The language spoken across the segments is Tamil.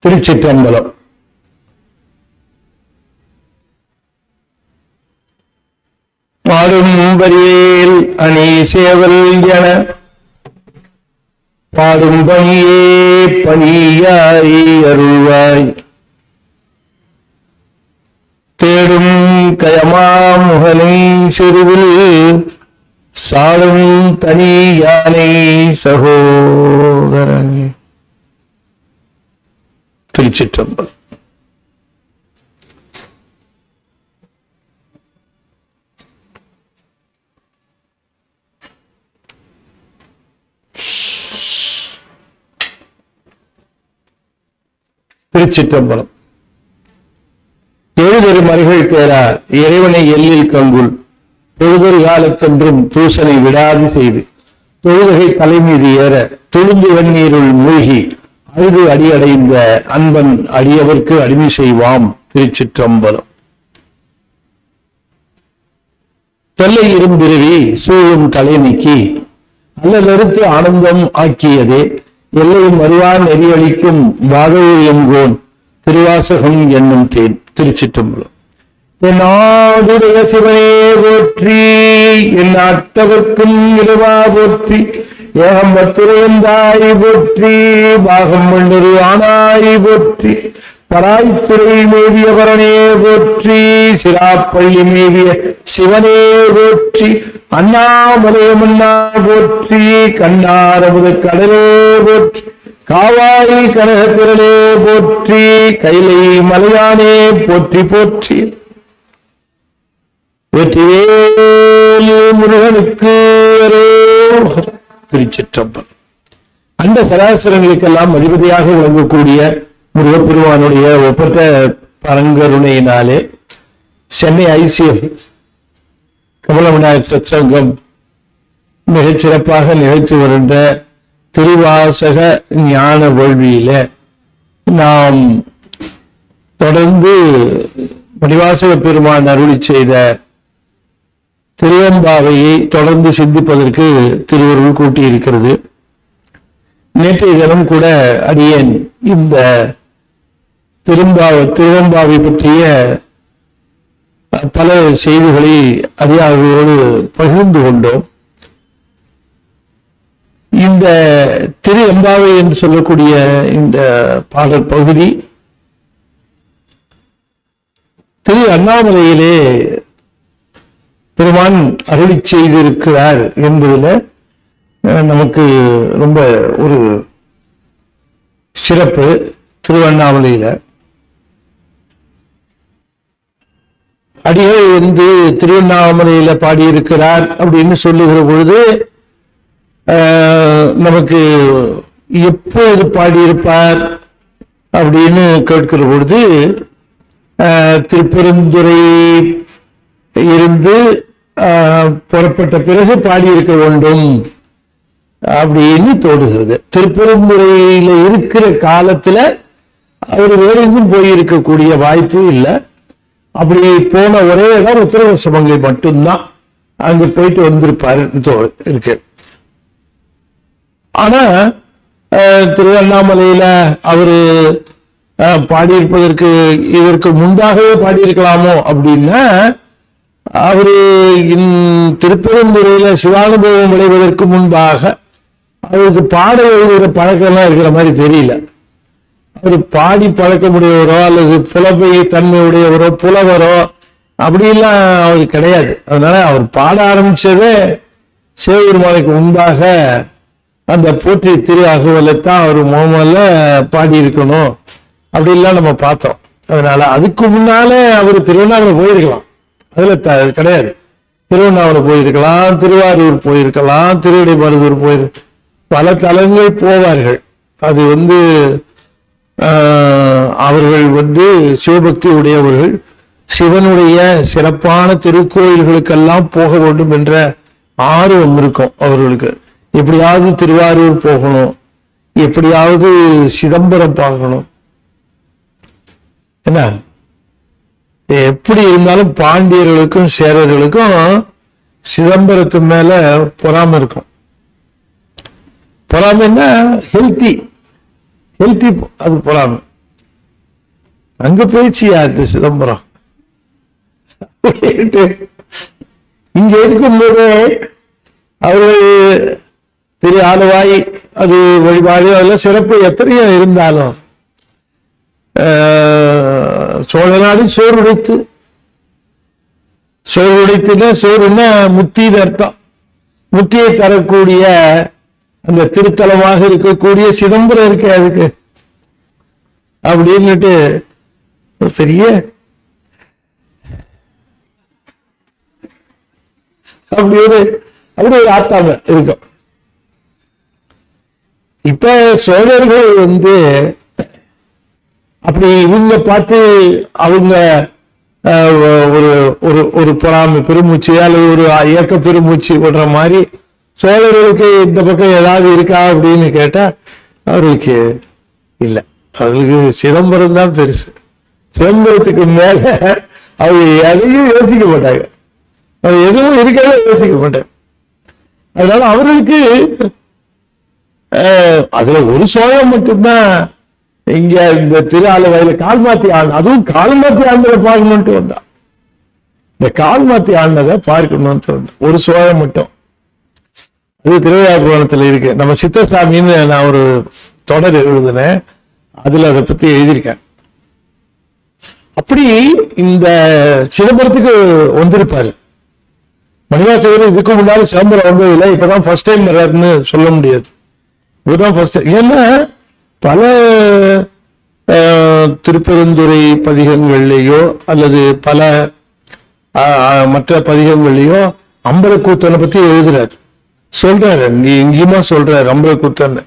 திருச்சிற்றம்பலம். பாடும் வரியேல் அணி சேவல் என பாடும் பணியே பணியாய் அருள்வாய். தேடும் கயமா முகனை செருவில் சாடும் தனி யானை சகோதரனே. திருச்சிற்றம்பலம். திருச்சிற்றம்பலம். எழுதொரு மறைகள் தேரா இறைவனை எல்லில் கங்குல் பொழுதொரு காலத்தென்றும் பூசனை விடாது செய்து தொழுகை தலைமீது ஏற துளுந்து வெந்நீருள் மூழ்கி அழுது அடியடைந்த அன்பன் அடியவர்க்கு அடிமை செய்வாம். திருச்சிற்றம்பலம். தொல்லை இரும்பிறவி சூழும் தலை நீக்கி அல்லலறுத்து ஆனந்தம் ஆக்கியதே எல்லையும் வருவான் நெறியளிக்கும் வாகவே எங்கோன் திருவாசகம் என்னும் தேன். திருச்சிற்றம்பலம். என்னாதுடைய சிவனே போற்றி, என் அட்டவர்க்கும் இறைவா போற்றி, ஏகம்பத்துறையந்தாய் போற்றி, பாகம் மண்டரு ஆனாய் போற்றி, பராய்த்துறை மேவிய பரனே போற்றி, சிராப்பள்ளி மேவிய சிவனே போற்றி, அண்ணாமலையமன்னா போற்றி, கண்ணாரமுத கடலே போற்றி, காவாய் கனகத்திரளே போற்றி, கைலை மலையானே போற்றி போற்றி. வெற்றிவேல் முருகனுக்கு. திருச்சிற்றம்பலம். அந்த சராசரங்களுக்கெல்லாம் அதிபதியாக விளங்கக்கூடிய முருகப்பெருமானுடைய ஒப்பற்ற பரங்கருணையினாலே சென்னை ஐசிஎஃப் கமலவிநாயகர் சத்சங்கம் மிகச் சிறப்பாக நிகழ்ச்சி வருகின்ற திருவாசக ஞான வேள்வியில நாம் தொடர்ந்து மணிவாசக பெருமான் அருளி செய்த திருவெம்பாவையை தொடர்ந்து சிந்திப்பதற்கு திருவருள் கூட்டியிருக்கிறது. நேற்றைய தினம் கூட அடியேன் இந்த திருவெம்பாவை பற்றிய பல செய்திகளை அடியார்களோடு பகிர்ந்து கொண்டோம். இந்த திரு எம்பாவை என்று சொல்லக்கூடிய இந்த பாடல் பகுதி திரு அண்ணாமலையிலே பெருமான் அருளி செய்திருக்கிறார் என்பதுல நமக்கு ரொம்ப ஒரு சிறப்பு. திருவண்ணாமலையில அடிகள் திருவண்ணாமலையில பாடியிருக்கிறார் அப்படின்னு சொல்லுகிற பொழுது நமக்கு எப்போது பாடியிருப்பார் அப்படின்னு கேட்கிற பொழுது திருப்பெருந்துறை இருந்து புறப்பட்ட பிறகு பாடியிருக்க வேண்டும் அப்படின்னு தோடுகிறது. திருப்பெருந்துறையில இருக்கிற காலத்துல அவர் வேற எங்கும் போயிருக்கக்கூடிய வாய்ப்பு இல்லை. அப்படி போன ஒரே இடம் உத்தரவசமங்கை மட்டும்தான், அங்க போயிட்டு வந்திருப்பாரு இருக்கு. ஆனா திருவண்ணாமலையில அவரு பாடியிருப்பதற்கு இதற்கு முன்பாகவே பாடியிருக்கலாமோ அப்படின்னா, அவரு திருப்பெருந்துறையில சிவானுபவம் விளைவதற்கு முன்பாக அவருக்கு பாடல் எழுதுகிற பழக்கம்லாம் இருக்கிற மாதிரி தெரியல. அவர் பாடி பழக்கமுடையவரோ அல்லது புலமை தன்மை உடையவரோ புலவரோ அப்படிலாம் அவரு கிடையாது. அதனால அவர் பாட ஆரம்பிச்சதே சிவபெருமானுக்கு முன்பாக அந்த போற்றி திரு அகவலைத்தான் அவர் முகமல்ல பாடி இருக்கணும் அப்படின்லாம் நம்ம பார்த்தோம். அதனால அதுக்கு முன்னாலே அவர் திருவண்ணாமலை போயிருக்கலாம், அதுல கிடையாது. திருவண்ணாமலை போயிருக்கலாம், திருவாரூர் போயிருக்கலாம், திருவிடைமருதூர் போயிருக்கலாம், பல தலங்கள் போவார்கள். அது அவர்கள் சிவபக்தி உடையவர்கள், சிவனுடைய சிறப்பான திருக்கோயில்களுக்கெல்லாம் போக வேண்டும் என்ற ஆர்வம் இருக்கும் அவர்களுக்கு. எப்படியாவது திருவாரூர் போகணும், எப்படியாவது சிதம்பரம் பார்க்கணும். என்ன எப்படி இருந்தாலும் பாண்டியர்களுக்கும் சேரர்களுக்கும் சிதம்பரத்து மேல பொறாமை இருக்கும். பொறாமைன்னா ஹெல்த்தி அது பொறாமை. அங்க போயிடுச்சியா இந்த சிதம்பரம். இங்க இருக்கும்போது அவர்கள் திரு ஆலவாய் அது வழிபாடு அதெல்லாம் சிறப்பு எத்தனையோ இருந்தாலும் சோழ நாடு சோறு உடைத்துனா சோறுன்னா முத்தின்னு அர்த்தம். முத்தியை தரக்கூடிய அந்த திருத்தலமாக இருக்கக்கூடிய சிதம்பரம் இருக்கு அதுக்கு அப்படின்னுட்டு பெரிய அப்படி ஒரு ஆத்தாங்க இருக்கும். இப்ப சோழர்கள் அப்படி இவங்க பார்த்து அவங்க ஒரு பொறாமை பெருமூச்சு அல்லது ஒரு இயக்க பெருமூச்சு விடுற மாதிரி சோழர்களுக்கு இந்த பக்கம் ஏதாவது இருக்கா அப்படின்னு கேட்டா அவர்களுக்கு இல்லை. அவர்களுக்கு சிதம்பரம் தான் பெருசு. சிதம்பரத்துக்கு மேல அவங்க எதையும் யோசிக்க மாட்டாங்க, அது எதுவும் இருக்கிறத யோசிக்க மாட்டாங்க. அதனால அவர்களுக்கு அதுல ஒரு சோழம் மட்டும்தான் இங்க இந்த திரு ஆலவாயில கால் மாத்தி ஆள், அதுவும் கால் மாத்தி ஆண்டதை பார்க்கணும்ட்டு வந்தான். இந்த கால் மாத்தி ஆண்டதை பார்க்கணும்ட்டு வந்தான் ஒரு சோழம் மட்டும். அது திருவிழாபுராணத்துல இருக்கு. நம்ம சித்தசாமின்னு நான் ஒரு தொடர் எழுதினேன், அதுல அதை பத்தி எழுதியிருக்கேன். அப்படி இந்த சிதம்பரத்துக்கு வந்திருப்பாரு மணிவாசகர். இதுக்கு முன்னாடி சிதம்பரம் வந்ததில்லை, இப்பதான் ஃபர்ஸ்ட் டைம் வர்றாருன்னு சொல்ல முடியாது. இதுதான் ஃபர்ஸ்ட் டைம். ஏன்னா பல திருப்பெருந்துறை பதிகங்கள்லேயோ அல்லது பல மற்ற பதிகங்கள்லையோ அம்பலக்கூத்தனை பத்தி எழுதுறாரு, சொல்றாரு, எங்கேயுமா சொல்றாரு அம்பலக்கூத்தன்.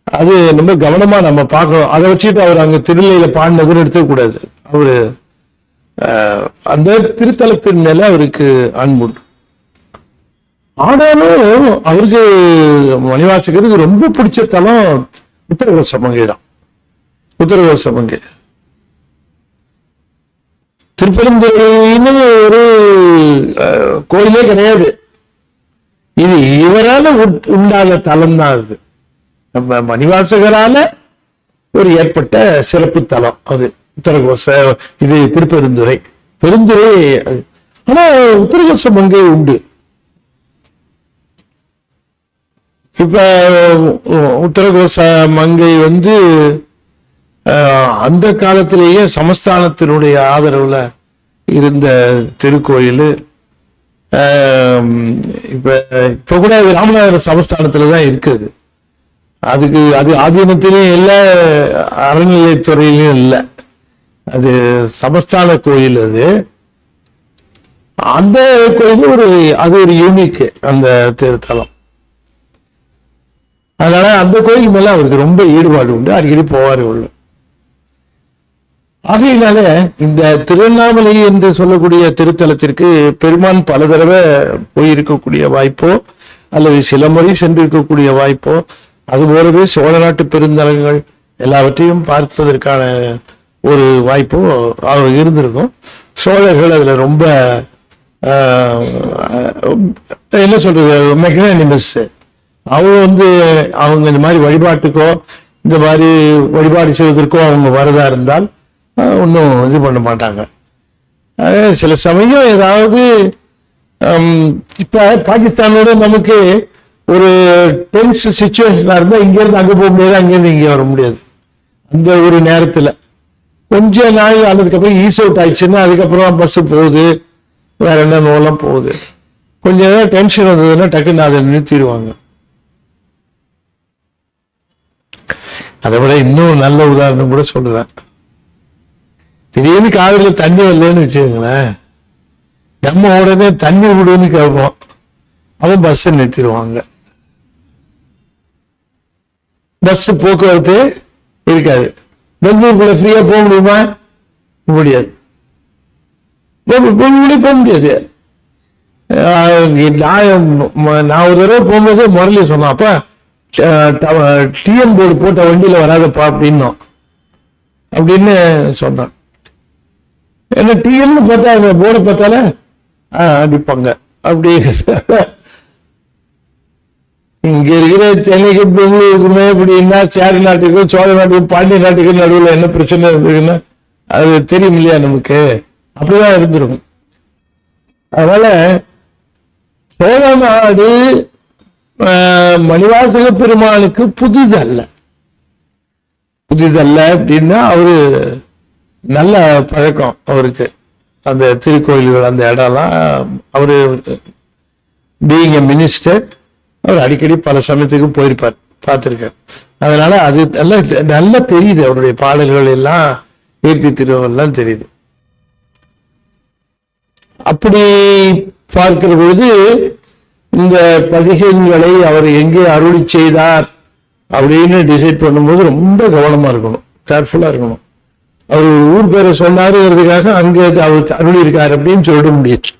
அது ரொம்ப கவனமா நம்ம பார்க்கணும். அதை வச்சுட்டு அவர் அங்க திருநிலையில பாடினதுன்னு எடுத்துக்கூடாது. அவரு அந்த திருத்தலத்தின் மேல அவருக்கு அன்பு. ஆனாலும் அவருக்கு மணிவாசகருக்கு ரொம்ப பிடிச்ச தலம் உத்தரகோச மங்கை தான். உத்தரகோச மங்கை திருப்பெருந்துறைன்னு ஒரு கோயிலே கிடையாது, இது இவரால உண்டான தலம் தான். அது நம்ம மணிவாசகரால ஒரு ஏற்பட்ட சிறப்பு தலம் அது உத்தரகோச. இது திருப்பெருந்துறை பெருந்துறை. ஆனா உத்தரகோச மங்கை உண்டு. இப்ப உத்தரகோச மங்கை அந்த காலத்திலேயே சமஸ்தானத்தினுடைய ஆதரவுல இருந்த திருக்கோயில். இப்ப கூட ராமநாதபுரம் சமஸ்தானத்துலதான் இருக்குது. அது ஆதீனத்திலையும் இல்லை, அறநிலையத்துறையிலும் இல்லை, அது சமஸ்தான கோயில். அந்த கோயில் அது ஒரு யூனிக் அந்த திருத்தலம். அதனால அந்த கோயில் மேல அவருக்கு ரொம்ப ஈடுபாடு உண்டு, அடிக்கடி போவாரு உள்ள. ஆகையினால இந்த திருவண்ணாமலை என்று சொல்லக்கூடிய திருத்தலத்திற்கு பெருமான் பல தடவை போயிருக்கக்கூடிய வாய்ப்போ அல்லது சில முறை சென்றிருக்கக்கூடிய வாய்ப்போ, அதுபோலவே சோழ நாட்டு பெருந்தலங்கள் எல்லாவற்றையும் பார்ப்பதற்கான ஒரு வாய்ப்போ இருந்திருக்கும். சோழர்கள் அதுல ரொம்ப என்ன சொல்றது மெக்னானிமஸ். அவங்க அவங்க இந்த மாதிரி வழிபாட்டுக்கோ இந்த மாதிரி வழிபாடு செய்வதற்கோ அவங்க வரதா இருந்தால் ஒன்றும் இது பண்ண மாட்டாங்க. சில சமயம் ஏதாவது இப்ப பாகிஸ்தானோட நமக்கு ஒரு டென்ஸ் சிச்சுவேஷனா இருந்தா இங்க இருந்து அங்க போக முடியாது, அங்கிருந்து இங்க வர முடியாது. அந்த ஒரு நேரத்துல கொஞ்ச நாள் ஆனதுக்கப்புறம் ஈஸ் அவுட் ஆயிடுச்சுன்னா அதுக்கப்புறம் பஸ் போகுது, வேற என்ன நோலாம் போகுது. கொஞ்சம் ஏதாவது டென்ஷன் வந்ததுன்னா டக்குன்னு அதை நிறுத்திடுவாங்க. அதை விட இன்னும் நல்ல உதாரணம் கூட சொல்லுவேன். திடீர்னு காவிரியில் தண்ணி வரலன்னு வச்சுக்கோங்களேன், நம்ம உடனே தண்ணி விடுன்னு கேட்போம், அவன் பஸ் நிறுத்திடுவாங்க. பஸ் போக்குவரத்து இருக்காது. பெங்களூருக்குள்ள ஃப்ரீயா போக முடியுமா? முடியாது. போக முடியாது. நான் ஒரு தடவை போகும்போது முரளி சொன்னேன், அப்ப டிஎன் போர்டு போட்ட வண்டியில வராதப்பா அப்படின்னோம் அப்படின்னு சொன்னான். ஏன்னா டிஎன் பார்த்தா போர்டை பார்த்தால அடிப்பாங்க அப்படி. இங்க இருக்கிற சென்னைக்கு பெங்களூருக்குமே இப்படின்னா சேர நாட்டுக்கும் சோழ நாட்டுக்கும் பாண்டிய நாட்டுக்கும் நடுவில் என்ன பிரச்சனை இருந்ததுன்னா அது தெரியும் இல்லையா நமக்கு. அப்படிதான் இருந்திருக்கும். அதனால சோழ நாடு மணிவாசக பெருமாளுக்கு புதிதல்ல அப்படின்னா அவரு நல்ல பழக்கம் அவருக்கு. அந்த திருக்கோயில்கள் அந்த இடம்லாம் அவரு பீயிங் எ மினிஸ்டர் அவர் அடிக்கடி பல சமயத்துக்கு போயிருப்பார், பார்த்திருக்கார். அதனால அது நல்லா தெரியுது. அவருடைய பாடல்கள் எல்லாம் கீர்த்தி திருவெல்லாம் தெரியுது. அப்படி பார்க்கிற பொழுது இந்த பதிகங்களை அவர் எங்கே அருளி செய்தார் அப்படின்னு டிசைட் பண்ணும்போது ரொம்ப கவனமா இருக்கணும், கேர்ஃபுல்லா இருக்கணும். அவர் ஊர் பேரை சொன்னாருங்கிறதுக்காக அங்க அவர் அருளி இருக்காரு அப்படின்னு சொல்லிட முடியாது.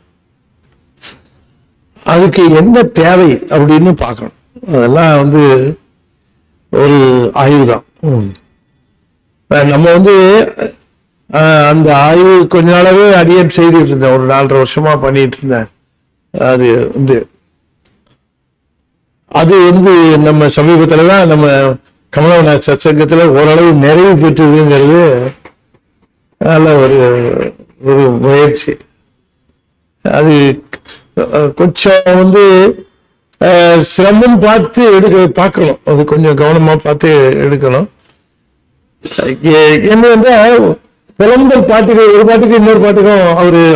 அதுக்கு என்ன தேவை அப்படின்னு பார்க்கணும். அதெல்லாம் ஒரு ஆய்வு தான். நம்ம அந்த ஆய்வு கொஞ்ச நாளாவே அடியேன் செய்துட்டு இருந்தேன். ஒரு 4.5 வருஷமா பண்ணிட்டு இருந்தேன். அது நம்ம சமீபத்துலதான் நம்ம கமலவநாத் சத்சங்கத்துல ஓரளவு நிறைவு பெற்றதுங்கிறது நல்ல ஒரு முயற்சி. அது கொஞ்சம் சிரமம் பார்த்து பார்க்கணும். அது கொஞ்சம் கவனமா பார்த்து எடுக்கணும். என்ன புலம்பல் பாட்டுகள் ஒரு பாட்டுக்கு இன்னொரு பாட்டுக்கும்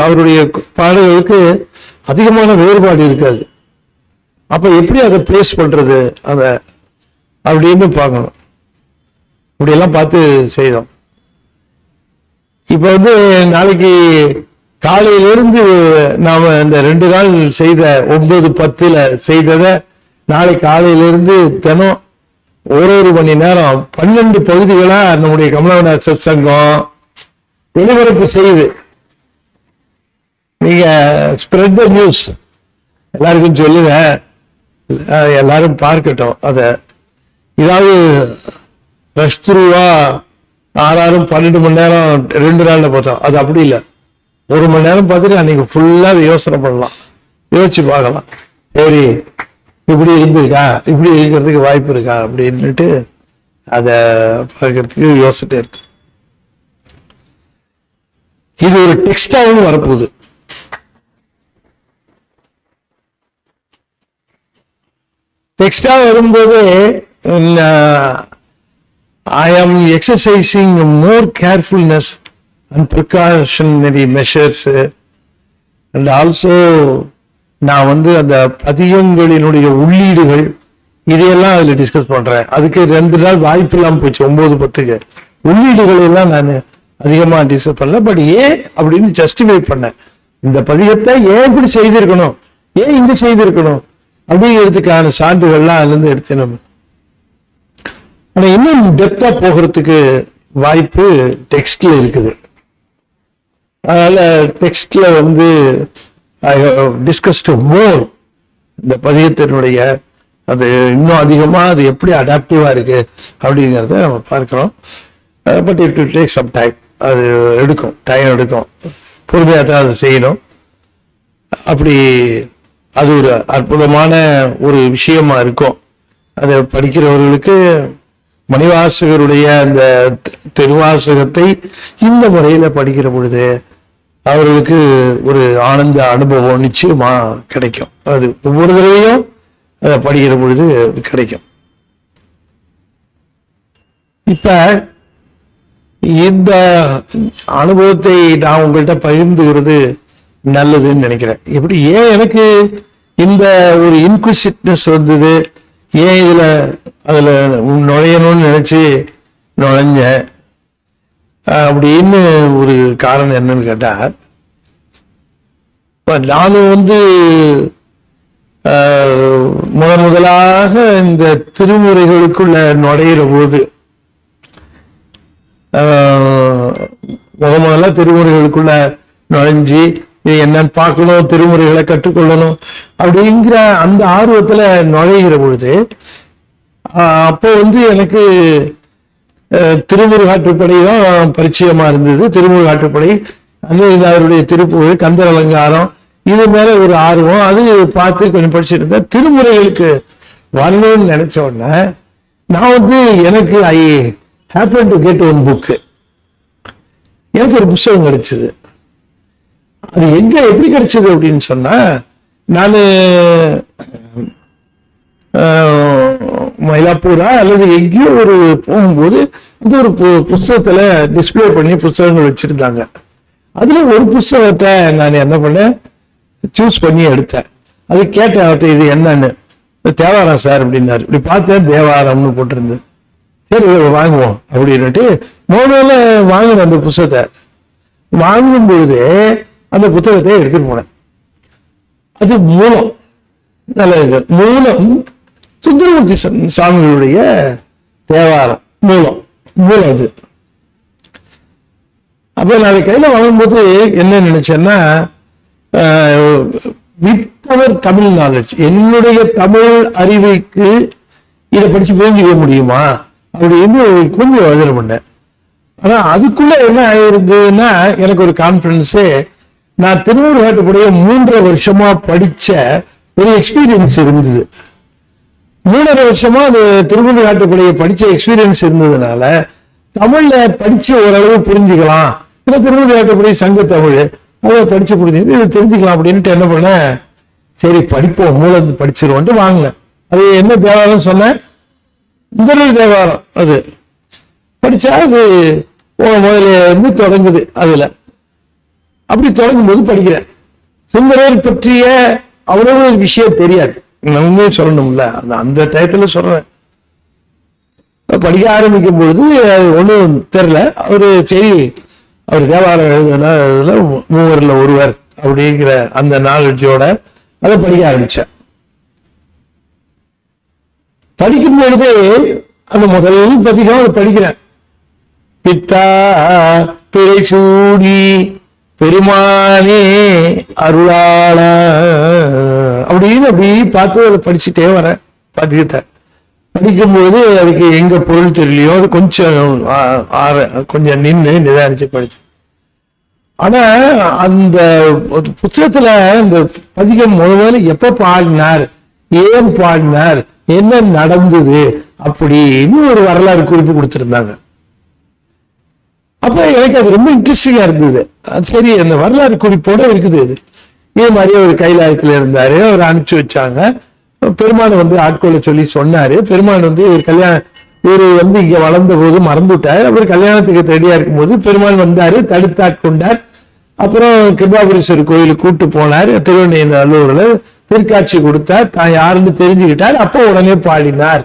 அவருடைய பாடல்களுக்கு அதிகமான வேறுபாடு இருக்காது. அப்ப எப்படி அதை பிளேஸ் பண்றது அப்படின்னு பார்க்கணும். இப்படியெல்லாம் பார்த்து செய்தோம். இப்ப நாளைக்கு காலையிலிருந்து நாம இந்த 2 நாள் செய்த 9-10 செய்ததை நாளை காலையிலிருந்து தினம் ஒரு மணி நேரம் 12 பகுதிகளா நம்முடைய கமலவநாத் சத் சங்கம் ஒளிபரப்பு செய்யுது. நீங்க ஸ்ப்ரெட் த நியூஸ் எல்லாருக்கும் சொல்லுங்க, எல்லாரும் பார்க்கட்டும். இதாவது ரஷ்துருவா 6-12 மணி நேரம் 2 நாள்ல பார்த்தோம். அது அப்படி இல்லை. 1 மணி நேரம் பார்த்துட்டு அன்னைக்கு ஃபுல்லா யோசனை பண்ணலாம், யோசிச்சு பார்க்கலாம். சரி இப்படி இருந்திருக்கா, இப்படி இருக்கிறதுக்கு வாய்ப்பு இருக்கா அப்படின்னுட்டு அதை பார்க்கறதுக்கு யோசிச்சுட்டே இருக்கு. இது ஒரு டெக்ஸ்டாவும் வரப்போகுது. டெக்ஸ்டா வரும்போது I am exercising more carefulness and precautionary measures, and also நான் அந்த பதிகங்களினுடைய உள்ளீடுகள் இதையெல்லாம் அதுல டிஸ்கஸ் பண்றேன். அதுக்கு 2 நாள் வாய்ப்பு இல்லாம போச்சு. 9-10 உள்ளீடுகள் எல்லாம் நான் அதிகமா டிஸ்கஸ் பண்ணல. பட் ஏன் அப்படின்னு ஜஸ்டிஃபை பண்ணேன். இந்த பதிகத்தை ஏன் இப்படி செய்திருக்கணும், ஏன் இங்க செய்திருக்கணும் அப்படிங்கிறதுக்கான சான்றுகள்லாம் அதுல இருந்து எடுத்து நம்ம ஆனா இன்னும் டெப்தா போகிறதுக்கு வாய்ப்பு டெக்ஸ்ட்ல இருக்குது. அதனால டெக்ஸ்ட்ல டிஸ்கஸ்ட் மோர் இந்த பதிகத்தினுடைய அது இன்னும் அதிகமா அது எப்படி அடாப்டிவா இருக்கு அப்படிங்கிறத நம்ம பார்க்கிறோம். But it will take some time. அது டைம் எடுக்கும். பொறுமையாக தான் அதை செய்யணும். அப்படி அது ஒரு அற்புதமான ஒரு விஷயமா இருக்கும். அதை படிக்கிறவர்களுக்கு மணிவாசகருடைய அந்த திருவாசகத்தை இந்த முறையில படிக்கிற பொழுது அவர்களுக்கு ஒரு ஆனந்த அனுபவம் நிச்சயமா கிடைக்கும். அது ஒவ்வொரு தடவையும் அதை படிக்கிற பொழுது அது கிடைக்கும். இப்ப இந்த அனுபவத்தை நான் உங்கள்கிட்ட பகிர்ந்துகிறது நல்லதுன்னு நினைக்கிறேன். எப்படி ஏன் எனக்கு இந்த ஒரு இன்குவிசிட்னஸ் வந்தது, ஏன் அதுல நுழையணும்னு நினைச்சு நுழைஞ்சேன் அப்படின்னு ஒரு காரணம் என்னன்னு கேட்டா, நானும் முதலாக இந்த திருமுறைகளுக்குள்ள நுழையிற போது முதல்ல திருமுறைகளுக்குள்ள நுழைஞ்சி என்னன்னு பார்க்கணும், திருமுறைகளை கற்றுக்கொள்ளணும் அப்படிங்கிற அந்த ஆர்வத்துல நுழைகிற பொழுது அப்போ எனக்கு திருமுருகாற்றுப்படை தான் பரிச்சயமா இருந்தது. திருமுருகாற்றுப்படை அவருடைய திருப்புகழ், கந்தர் அலங்காரம் இது மேல ஒரு ஆர்வம். அது பார்த்து கொஞ்சம் படிச்சுட்டு இருந்தேன். திருமுறைகளுக்கு வரணும்னு நினைச்ச உடனே நான் வந்து எனக்கு I happen to get one book, எனக்கு ஒரு புத்தகம் கிடைச்சது. அது எங்க எப்படி கிடைச்சது அப்படின்னு சொன்னா, நான் மயிலாப்பூரா அல்லது எங்கேயோ ஒரு போகும்போது அந்த ஒரு புஸ்தகத்துல டிஸ்பிளே பண்ணி புஸ்தகங்கள் வச்சிருந்தாங்க. அதுல ஒரு புஸ்தகத்தை நான் என்ன பண்ணேன், சூஸ் பண்ணி எடுத்தேன். அது கேட்டேன் அவர்கிட்ட, இது என்னன்னு. தேவாரம் சார் அப்படின்னாரு. இப்படி பார்த்தேன், தேவாரம்னு போட்டிருந்தது. சரி வாங்குவோம் அப்படின்னுட்டு முதல்ல வாங்கின அந்த புத்தகத்தை வாங்கும் பொழுது அந்த புத்தகத்தை எடுத்துட்டு போனேன். அது மூலம் நல்லது, மூலம் சுந்தரமூர்த்தி சுவாமிகளுடைய தேவாரம் மூலம் அது. அப்ப நான் கையில வாங்கும்போது என்ன நினைச்சேன்னா, வித்தவர் தமிழ் நாலேஜ், என்னுடைய தமிழ் அறிவுக்கு இதை படிச்சு புரிஞ்சுக்க முடியுமா அப்படின்னு கொஞ்சம் யோசனை பண்ணேன். ஆனா அதுக்குள்ள என்ன ஆயிருந்ததுன்னா, எனக்கு ஒரு கான்பிடன்ஸு, நான் திருமுருகாட்டுப்படைய 3.5 வருஷமா படிச்ச ஒரு எக்ஸ்பீரியன்ஸ் இருந்தது. 3.5 வருஷமா அது திருமுருகாட்டுப்படைய படிச்ச எக்ஸ்பீரியன்ஸ் இருந்ததுனால தமிழ்ல படிச்சு ஓரளவு புரிஞ்சுக்கலாம். இல்லை திருமுருகாட்டுப்படை சங்க தமிழ் அதை படிச்சு புரிஞ்சு இது தெரிஞ்சுக்கலாம் அப்படின்ட்டு என்ன பண்ண, சரி படிப்போம் மூலம் படிச்சிருவோன்ட்டு வாங்கினேன். அது என்ன தேவாரம் சொன்னேன், முதல் தேவாரம். அது படிச்சா அது முதல்ல இருந்து தொடங்குது. அதுல அப்படி தொடங்கும் போது படிக்கிறேன். சுந்தரர் பற்றிய அவ்வளவு விஷயம் தெரியாது, உண்மையே சொல்லணும்ல, அந்த டயத்துல சொல்றேன். படிக்க ஆரம்பிக்கும் பொழுது ஒன்றும் தெரியல. அவரு சரி அவர் தேவாரம் எழுதுனா மூவரில் ஒருவர் அப்படிங்கிற அந்த நாலேஜோட அதை படிக்க ஆரம்பிச்சேன். படிக்கும் பொழுது அந்த முதல் பதிகம் அதை படிக்கிறேன். பித்தா பிறை சூடி பெருமானே அருளாள அப்படின்னு அப்படி பார்த்து அதை படிச்சுட்டே வரேன். பதிகத்தை படிக்கும்போது அதுக்கு எங்க பொருள் தெரியலையோ அது கொஞ்சம் நின்று நிதானிச்சு படிச்சு. ஆனா அந்த புத்தகத்துல இந்த பதிகம் முதல்ல எப்ப பாடினார், ஏன் பாடினார், என்ன நடந்தது அப்படின்னு ஒரு வரலாறு குறிப்பு கொடுத்திருந்தாங்க. அப்ப எனக்கு அது ரொம்ப இன்ட்ரெஸ்டிங்கா இருந்தது. அது சரி, அந்த வரலாறு குறிப்போட இருக்குது. இது இதே மாதிரி ஒரு கைலாயத்துல இருந்தாரு, அவர் அனுப்பிச்சு வச்சாங்க. பெருமான் வந்து ஆட்கொள்ள சொல்லி சொன்னாரு. பெருமான் வந்து இவரு வந்து இங்க வளர்ந்த போது மறந்துட்டார். அவர் கல்யாணத்துக்கு ரெடியா இருக்கும் போது பெருமான் வந்தாரு, தடுத்தாட்கொண்டார். அப்புறம் கிருபாபுரீஸ்வரர் கோயிலுக்கு கூட்டு போனார். திருவண்ணூர்ல திருக்காட்சி கொடுத்தார். தான் யாருன்னு தெரிஞ்சுக்கிட்டார். அப்போ உடனே பாடினார்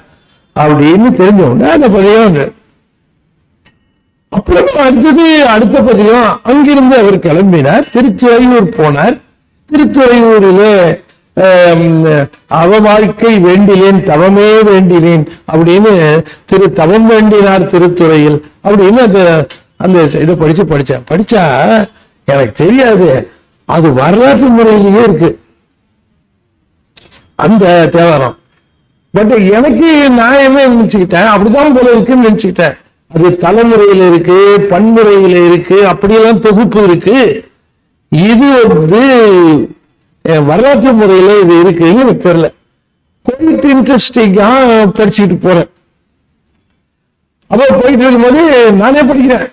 அப்படின்னு தெரிஞ்ச உடனே அந்த பதியம். அப்புறம் அடுத்த பதியம் அங்கிருந்து அவர் கிளம்பினார், திருத்துறையூர் போனார். திருத்துறையூரிலே அவ வாழ்க்கை வேண்டிலேன் தவமே வேண்டினேன் அப்படின்னு தவம் வேண்டினார் திருத்துறையில் அப்படின்னு அந்த இதை படிச்சா எனக்கு தெரியாது, அது வரலாற்று முறையிலேயே இருக்கு அந்த தேவாரம். பட் எனக்கு நான் என்ன நினைச்சுக்கிட்டேன், அப்படிதான் போல இருக்குன்னு நினைச்சுக்கிட்டேன். அது தலைமுறையில இருக்கு, பன்முறையில இருக்கு, அப்படியெல்லாம் தொகுப்பு இருக்கு. இது வந்து வரலாற்று முறையில இது இருக்குன்னு எனக்கு தெரியல. குவைட் இன்ட்ரெஸ்டிங்கா படிச்சுக்கிட்டு போறேன். அப்ப போயிட்டு இருக்கும்போது நானே படிக்கிறேன்.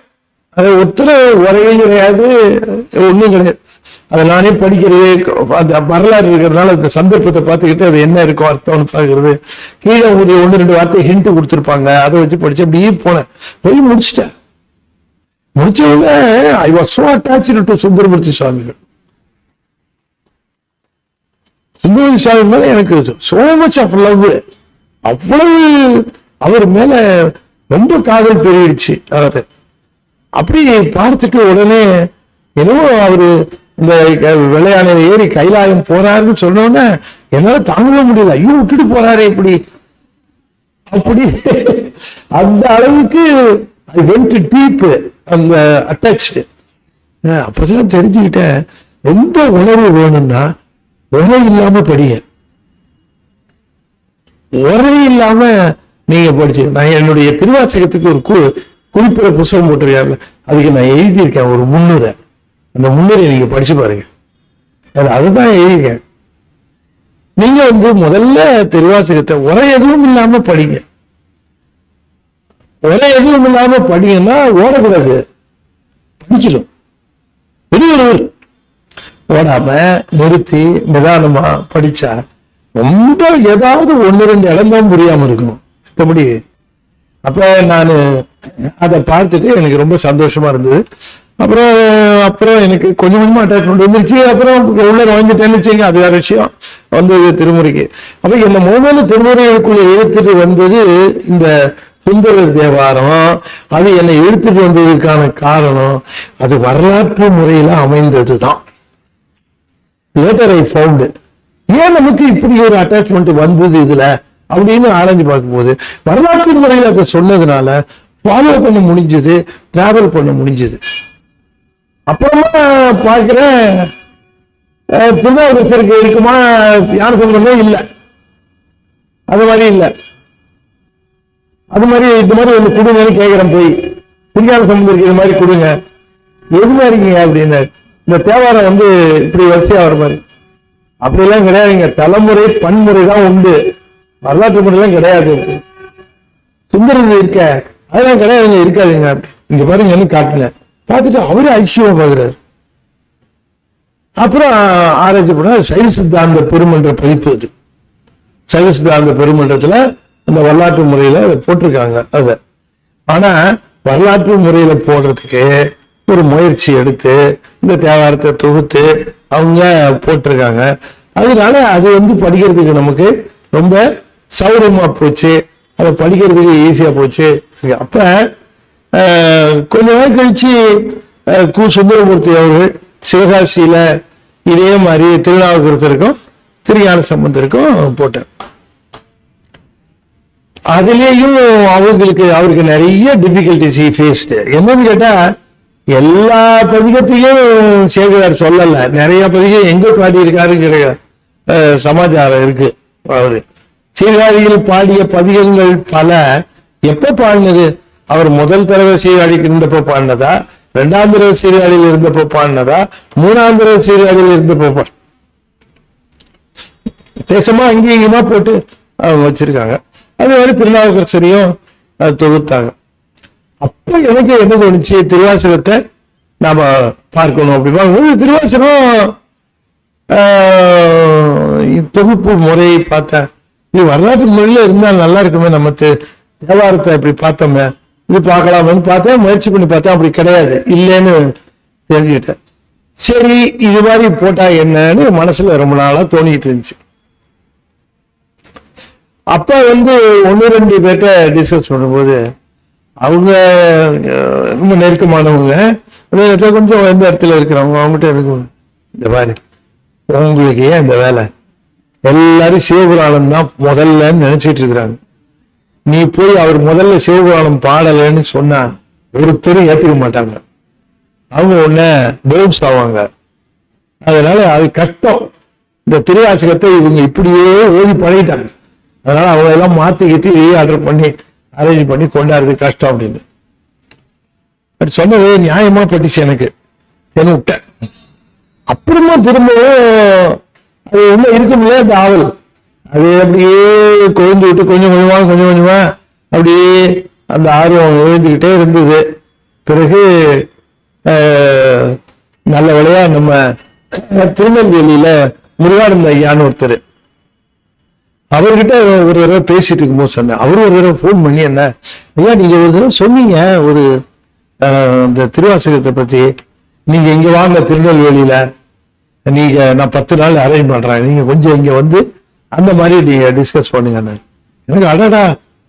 அதை ஒருத்தர் உரையும் கிடையாது, ஒண்ணும் கிடையாது. அதை நானே படிக்கிறது, அந்த வரலாறு இருக்கிறதுனால அந்த சந்தர்ப்பத்தை பார்த்துக்கிட்டு அது என்ன இருக்கும் அர்த்தம்னு பார்க்கறது. கீழே ஒரு 1-2 வார்த்தை ஹிண்ட் கொடுத்துருப்பாங்க, அதை வச்சு படிச்சு அப்படியே போனேன். போய் முடிச்சிட்டேன். முடிச்சவங்க I was so attached to Sundaramurthy சுவாமிகள். சுந்தரமூர்த்தி சுவாமி மேல எனக்கு சோ மச் ஆஃப் லவ், அவ்வளவு அவர் மேல ரொம்ப காதல் பெருகிடுச்சு. அவரை அப்படி பார்த்துட்டு உடனே என்னவோ அவரு இந்த வெள்ளையானை ஏறி கைலாயம் போறாருன்னு சொன்னோன்னே என்னால தாங்கவே முடியல. ஐயோ விட்டுட்டு போறாரு இப்படி அப்படி அந்த அளவுக்கு ஐ வென்ட் டீப் அந்த அட்டாச்டு. அப்பதான் தெரிஞ்சுக்கிட்டேன், ரொம்ப உணர்வு வேணும்னா உரை இல்லாம படிங்க. உரை இல்லாம நீங்க படிச்சு, நான் என்னுடைய திருவாசகத்துக்கு ஒரு குறிப்பிட்ட புத்தகம் போட்டிருக்காங்க, அதுக்கு நான் எழுதியிருக்கேன் ஒரு முன்னுரை. அந்த முன்னுரை நீங்க படிச்சு பாருங்க, அதுதான் எழுதியிருக்கேன். நீங்க முதல்ல திருவாசகத்தை உரை எதுவும் இல்லாம படிங்க. உரை எதுவும் இல்லாம படிங்கன்னா ஓடக்கூடாது, படிக்கணும். வெளியூர் ஓடாம நிறுத்தி நிதானமா படிச்சா ரொம்ப ஏதாவது 1-2 இடம்தான் புரியாம இருக்கணும். மற்றபடி அப்ப நான் அதை பார்த்துட்டு எனக்கு ரொம்ப சந்தோஷமா இருந்தது. அப்புறம் எனக்கு கொஞ்சம் கொஞ்சமா அட்டாச்மெண்ட் வந்துருச்சு. அப்புறம் உள்ள நுழைஞ்சிட்டேன்னு வச்சுங்க, அது வேற விஷயம். வந்தது திருமுறைக்கு. அப்ப என்ன முதல்ல திருமுறைகளுக்குள்ள இழுத்துட்டு வந்தது இந்த சுந்தரர் தேவாரம். அது என்னை இழுத்துட்டு வந்ததுக்கான காரணம் அது வரலாற்று முறையில அமைந்ததுதான். லேட்டர் ஐ ஃபவுண்ட் ஏன் நமக்கு இப்படி ஒரு அட்டாச்மெண்ட் வந்தது இதுல அப்படின்னு ஆராய்ச்சி பார்க்கும்போது வரலாற்று முறையில் அதை சொன்னதுனால ஃபாலோ பண்ண முடிஞ்சது, டிராவல் பண்ண முடிஞ்சது. அப்புறமா பார்க்கிறேன் திருநாவுக்கரசருக்கு இருக்குமா ஞான சம்பந்தமே இல்லை. அது மாதிரி இல்லை. அது மாதிரி இது மாதிரி ஒண்ணு கொடுங்கன்னு கேட்கிறேன். போய் திருஞான சம்பந்தருக்கு இது மாதிரி கொடுங்க. எது மாதிரிங்க அப்படின்னு. இந்த தேவாரம் இப்படி வரிசையா வர மாதிரி அப்படிலாம் கிடையாதுங்க. தலைமுறை பன்முறை தான் உண்டு, வரலாற்று முறையெல்லாம் கிடையாது. சுந்தரது இருக்க அதெல்லாம் கிடையாதுங்க, இருக்காதுங்க. அப்படி இங்க பாருங்கன்னு காட்டுல பார்த்துட்டு அவரே அதிசயமா பாக்குறாரு. அப்புறம் ஆராய்ச்சி பண்ண சைவ சித்தாந்த பெருமன்ற பதிப்பு. அது சைவ சித்தாந்த பெருமன்றத்துல அந்த வரலாற்று முறையில போட்டிருக்காங்க அத. ஆனா வரலாற்று முறையில போடுறதுக்கு ஒரு முயற்சி எடுத்து இந்த தேவாரத்தை தொகுத்து அவங்க போட்டிருக்காங்க. அதனால அது படிக்கிறதுக்கு நமக்கு ரொம்ப சௌரியமா போச்சு, அதை படிக்கிறதுக்கு ஈஸியா போச்சு. அப்ப கொஞ்ச நாள் கழிச்சு கு சுந்தரமூர்த்தி அவர்கள் சிவகாசியில இதே மாதிரி திருநாவுக்கரசருக்கும் திருஞான சம்பந்தருக்கும் போட்டார். அதுலேயும் அவருக்கு நிறைய டிஃபிகல்டிஸ் ஃபேஸ்டு. என்னன்னு கேட்டா எல்லா பதிகத்தையும் சேகரார் சொல்லல, நிறைய பதிகம் எங்க பாடி இருக்காருங்கிற சமாச்சாரம் இருக்கு. அவரு சீர்காழியில் பாடிய பதிகங்கள் பல எப்ப பாடினது? அவர் முதல் தடவை சீர்காழிக்கு இருந்தப்போ பாடினதா, 2ஆம் தடவை சீர்காழியில் இருந்தப்போ பாடினதா, 3ஆம் தடவை சீர்காழியில் இருந்தப்போ தேசமா அங்கேயும் இங்கேயுமா போட்டு அவங்க வச்சிருக்காங்க. அது மாதிரி திருநாவுக்கரசரையும் தொகுத்தாங்க. அப்ப எனக்கு என்ன தோணுச்சு, திருவாசகத்தை நாம பார்க்கணும். அப்படி திருவாசகம் தொகுப்பு முறையை பார்த்தேன். இது வரலாற்று முறையில இருந்தால் நல்லா இருக்குமே, நம்ம தேவாரத்தை இப்படி பார்த்தோமே, இது பார்க்கலாமேன்னு பார்த்தேன். முயற்சி பண்ணி பார்த்தேன், அப்படி கிடையாது, இல்லைன்னு தெரிஞ்சுக்கிட்டேன். சரி இது மாதிரி போட்டா என்னன்னு மனசுல ரொம்ப நாளா தோணிக்கிட்டு இருந்துச்சு. அப்ப 1-2 பேர்ட்ட டிஸ்கஸ் பண்ணும்போது அவங்க ரொம்ப நெருக்கமானவங்க, கொஞ்சம் எந்த இடத்துல இருக்கிறவங்க, அவங்ககிட்ட இருக்கும் இந்த மாதிரி உங்களுக்கு ஏன் இந்த வேலை, எல்லாரும் சிவபுராணம் தான் முதல்லன்னு நினைச்சிட்டு இருக்கிறாங்க. நீ போய் அவர் முதல்ல சிவபுராணம் பாடலன்னு சொன்னா ஒருத்தரும் ஏத்துக்க மாட்டாங்க. அவங்க உடனே பவுன்ஸ் ஆவாங்க. அதனால அது கஷ்டம். இந்த திருவாசகத்தை இவங்க இப்படியே ஓதி பழகிட்டாங்க. அதனால அவங்க எல்லாம் மாத்தி ஆர்டர் பண்ணி அரேஞ்ச் பண்ணி கொண்டாடுறது கஷ்டம் அப்படின்னு சொன்னது நியாயமா பட்டுச்சு எனக்கு. என்ன விட்டேன். அப்புறமா திரும்பவும் அது உள்ள இருக்கும் இல்லையா அந்த ஆவல், அது அப்படியே கொழுந்து விட்டு கொஞ்சம் கொஞ்சமா அப்படியே அந்த ஆர்வம் எழுந்துக்கிட்டே இருந்தது. பிறகு நல்ல வழியா நம்ம திருநெல்வேலியில முருகானந்த ஐயான்னு ஒருத்தர், அவர்கிட்ட ஒரு தடவை பேசிட்டு இருக்கும்போது சொன்னேன். அவரும் ஒரு தடவை போன் பண்ணி, என்ன ஐயா நீங்க ஒரு தடவை சொன்னீங்க ஒரு இந்த திருவாசகத்தை பத்தி, நீங்க இங்க வாங்க திருநெல்வேலியில, நீங்க நான் 10 நாள் அரேஞ்ச் பண்றேன், நீங்க கொஞ்சம் இங்க அந்த மாதிரி நீங்க டிஸ்கஸ் பண்ணுங்க. எனக்கு அடடா,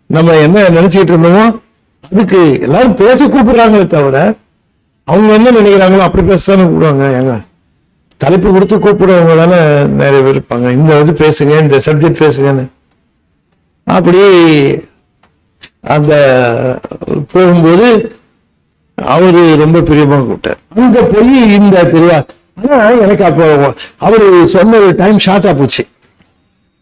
நம்ம என்ன நினைச்சுக்கிட்டு இருந்தோமோ அதுக்கு எல்லாரும் பேச கூப்பிடுறாங்களே தவிர அவங்க என்ன நினைக்கிறாங்களோ அப்படி பேசத்தானே கூப்பிடுவாங்க. ஏங்க தலைப்பு கொடுத்து கூப்பிடுறவங்க தானே நிறைய பேர் இருப்பாங்க. இந்த பேசுங்க, இந்த சப்ஜெக்ட் பேசுங்கன்னு. அப்படி அந்த போகும்போது அவரு ரொம்ப பிரியமா கூப்பிட்டார். அங்க போய் இந்த ஆனா எனக்கு அப்போ அவரு சொன்ன டைம் ஷார்ட்டா போச்சு.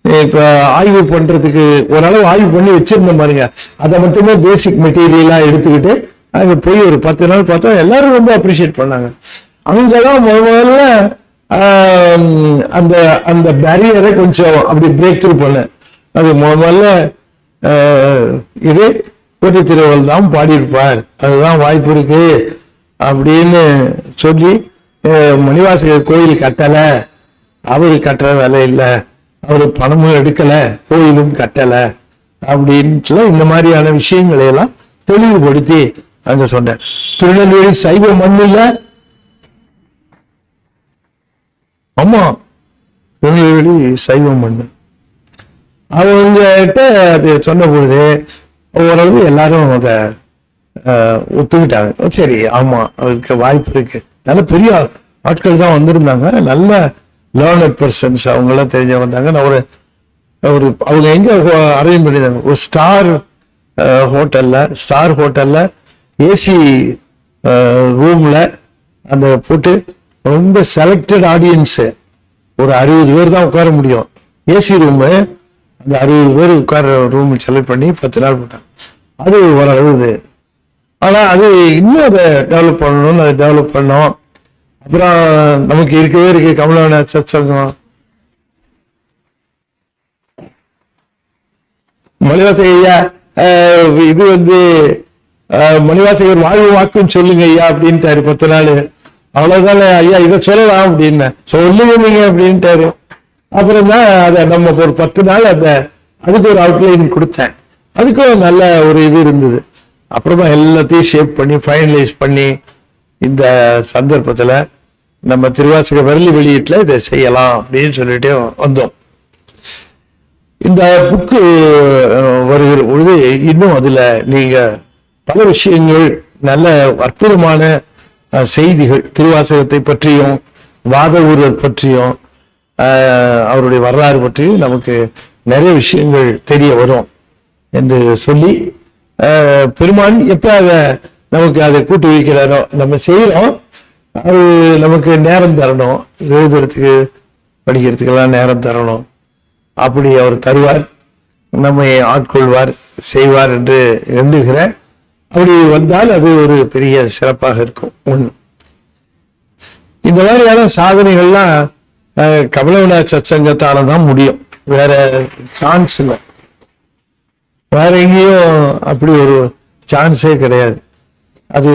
இப்ப ஆய்வு பண்றதுக்கு ஓரளவு ஆய்வு பண்ணி வச்சிருந்த பாருங்க, அதை மட்டுமே பேசிக் மெட்டீரியலா எடுத்துக்கிட்டு அங்க போய் ஒரு 10 நாள் பார்த்தா எல்லாரும் ரொம்ப அப்ரிஷியேட் பண்ணாங்க. அங்கதான் முதல்ல அந்த அந்த பேரியரை கொஞ்சம் அப்படி பிரேக் த்ரூ பண்ண. அது முதல்ல இது போட்டி திருவள்ளுவர் தான் பாடியிருப்பார், அதுதான் வாய்ப்பு இருக்கு அப்படின்னு சொல்லி மணிவாசகர் கோயில் கட்டலை, அவரு கட்டுற வேலை இல்லை, அவரு பணமும் எடுக்கல, கோயிலும் கட்டல அப்படின்னு இந்த மாதிரியான விஷயங்களை எல்லாம் தெளிவுபடுத்தி அங்க சொன்னார். திருநெல்வேலி சைவ மண் இல்ல, ஆமா திருநெல்வேலி சைவ மண். அவங்ககிட்ட அது சொன்ன பொழுது ஓரளவு எல்லாரும் அதை ஒத்துக்கிட்டாங்க. சரி ஆமா அவருக்கு வாய்ப்பு இருக்கு. நல்ல பெரிய ஆட்கள் தான் வந்திருந்தாங்க, நல்ல லேர்னட் பர்சன்ஸ், அவங்களாம் தெரிஞ்ச வந்தாங்க. நான் ஒரு அவங்க எங்க அரேஞ்ச் பண்ணியிருந்தாங்க, ஒரு ஸ்டார் ஹோட்டல்ல ஏசி ரூம்ல அந்த போட்டு ரொம்ப செலக்டட் ஆடியன்ஸ், ஒரு 60 பேர் தான் உட்கார முடியும். ஏசி ரூமு, அந்த 60 பேர் உட்கார ரூம் செலக்ட் பண்ணி 10 நாள் போட்டாங்க. அது ஓரளவு இது. ஆனா அது இன்னும் அதை டெவலப் பண்ணணும்னு அதை டெவலப் பண்ணோம். அப்புறம் நமக்கு இருக்கவே இருக்கு கமலவன சத்சங்கம், மணிவாசகர் ஐயா இது மணிவாசகர் வாழ்வு வாக்கும் சொல்லுங்க ஐயா அப்படின்ட்டாரு 10 நாள். அவ்வளவுதானே ஐயா இதை சொல்லலாம் அப்படின்னு சொல்லுங்க நீங்க அப்படின்ட்டாரு. அப்புறம் தான் அதை நம்ம ஒரு 10 நாள் அதுக்கு ஒரு அவுட்லைன் கொடுத்தேன். அதுக்கும் நல்ல ஒரு இது இருந்தது. அப்புறமா எல்லாத்தையும் ஷேப் பண்ணி ஃபைனலைஸ் பண்ணி இந்த சந்தர்ப்பத்துல நம்ம திருவாசக விரலி வெளியீட்டுல இதை செய்யலாம் அப்படின்னு சொல்லிட்டு வந்தோம். இந்த புக்கு வருகிற பொழுது இன்னும் அதுல நீங்க பல விஷயங்கள், நல்ல அற்புதமான செய்திகள் திருவாசகத்தை பற்றியும் வாதவூரர் பற்றியும் அவருடைய வரலாறு பற்றியும் நமக்கு நிறைய விஷயங்கள் தெரிய வரும் என்று சொல்லி, பெருமான் எப்ப நமக்கு அதை கூட்டி வைக்கிறாரோ நம்ம செய்யறோம், அது நமக்கு நேரம் தரணும், எழுதுறதுக்கு படிக்கிறதுக்கெல்லாம் நேரம் தரணும். அப்படி அவர் தருவார், நம்மை ஆட்கொள்வார், செய்வார் என்று எண்ணுகிறேன். அப்படி வந்தால் அது ஒரு பெரிய சிறப்பாக இருக்கும். ஒண்ணு, இந்த மாதிரியான சாதனைகள்லாம் கமலவன சத்சங்கத்தால தான் முடியும், வேற சான்ஸ் இல்லை. வேற எங்கேயும் அப்படி ஒரு சான்ஸே கிடையாது. அது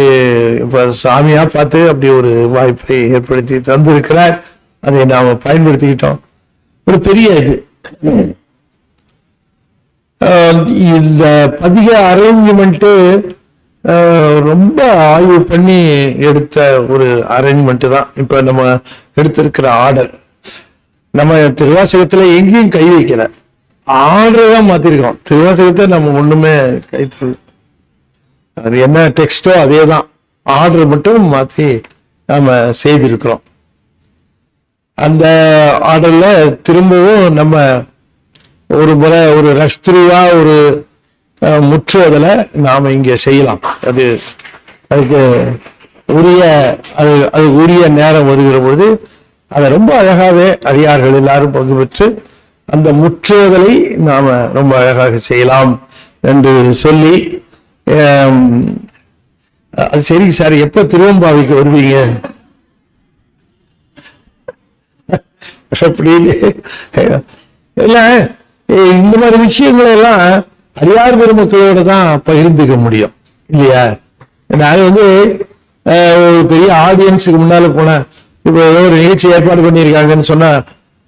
இப்ப சாமியா பார்த்து அப்படி ஒரு வாய்ப்பை ஏற்படுத்தி தந்திருக்கிறார். அதை நாம பயன்படுத்திக்கிட்டோம். ஒரு பெரிய இது இந்த பதிக அரேஞ்ச்மெண்ட் ரொம்ப ஆய்வு பண்ணி எடுத்த ஒரு அரேஞ்ச்மெண்ட் தான். இப்ப நம்ம எடுத்திருக்கிற ஆர்டர் நம்ம திருவாசகத்துல எங்கேயும் கை வைக்கல, ஆர்டர் தான் மாத்திருக்கோம். திருவாசகத்தை நம்ம ஒண்ணுமே கைத்தொழில், அது என்ன டெக்ஸ்டோ அதே தான், ஆர்டர் மட்டும் மாத்தி நாம செய்திருக்கிறோம். அந்த ஆர்டர்ல திரும்பவும் நம்ம ஒரு முறை ஒரு ரஷ்திரியா ஒரு முற்றுவதில் நாம இங்க செய்யலாம். அதுக்கு உரிய நேரம் வருகிற பொழுது அதை ரொம்ப அழகாவே அடியார்கள் எல்லாரும் பங்கு பெற்று அந்த முற்றுவதலை நாம ரொம்ப அழகாக செய்யலாம் என்று சொல்லி, அது சரி சார் எப்ப திருவம்பாவைக்கு வருவீங்க அப்படின்னு எல்லாம் இந்த மாதிரி விஷயங்களை எல்லாம் அடியார் பெருமக்களோட தான் பகிர்ந்துக்க முடியும் இல்லையா? நான் ஒரு பெரிய ஆடியன்ஸுக்கு முன்னால போனேன், இப்போ ஏதோ ஒரு நிகழ்ச்சி ஏற்பாடு பண்ணியிருக்காங்கன்னு சொன்னா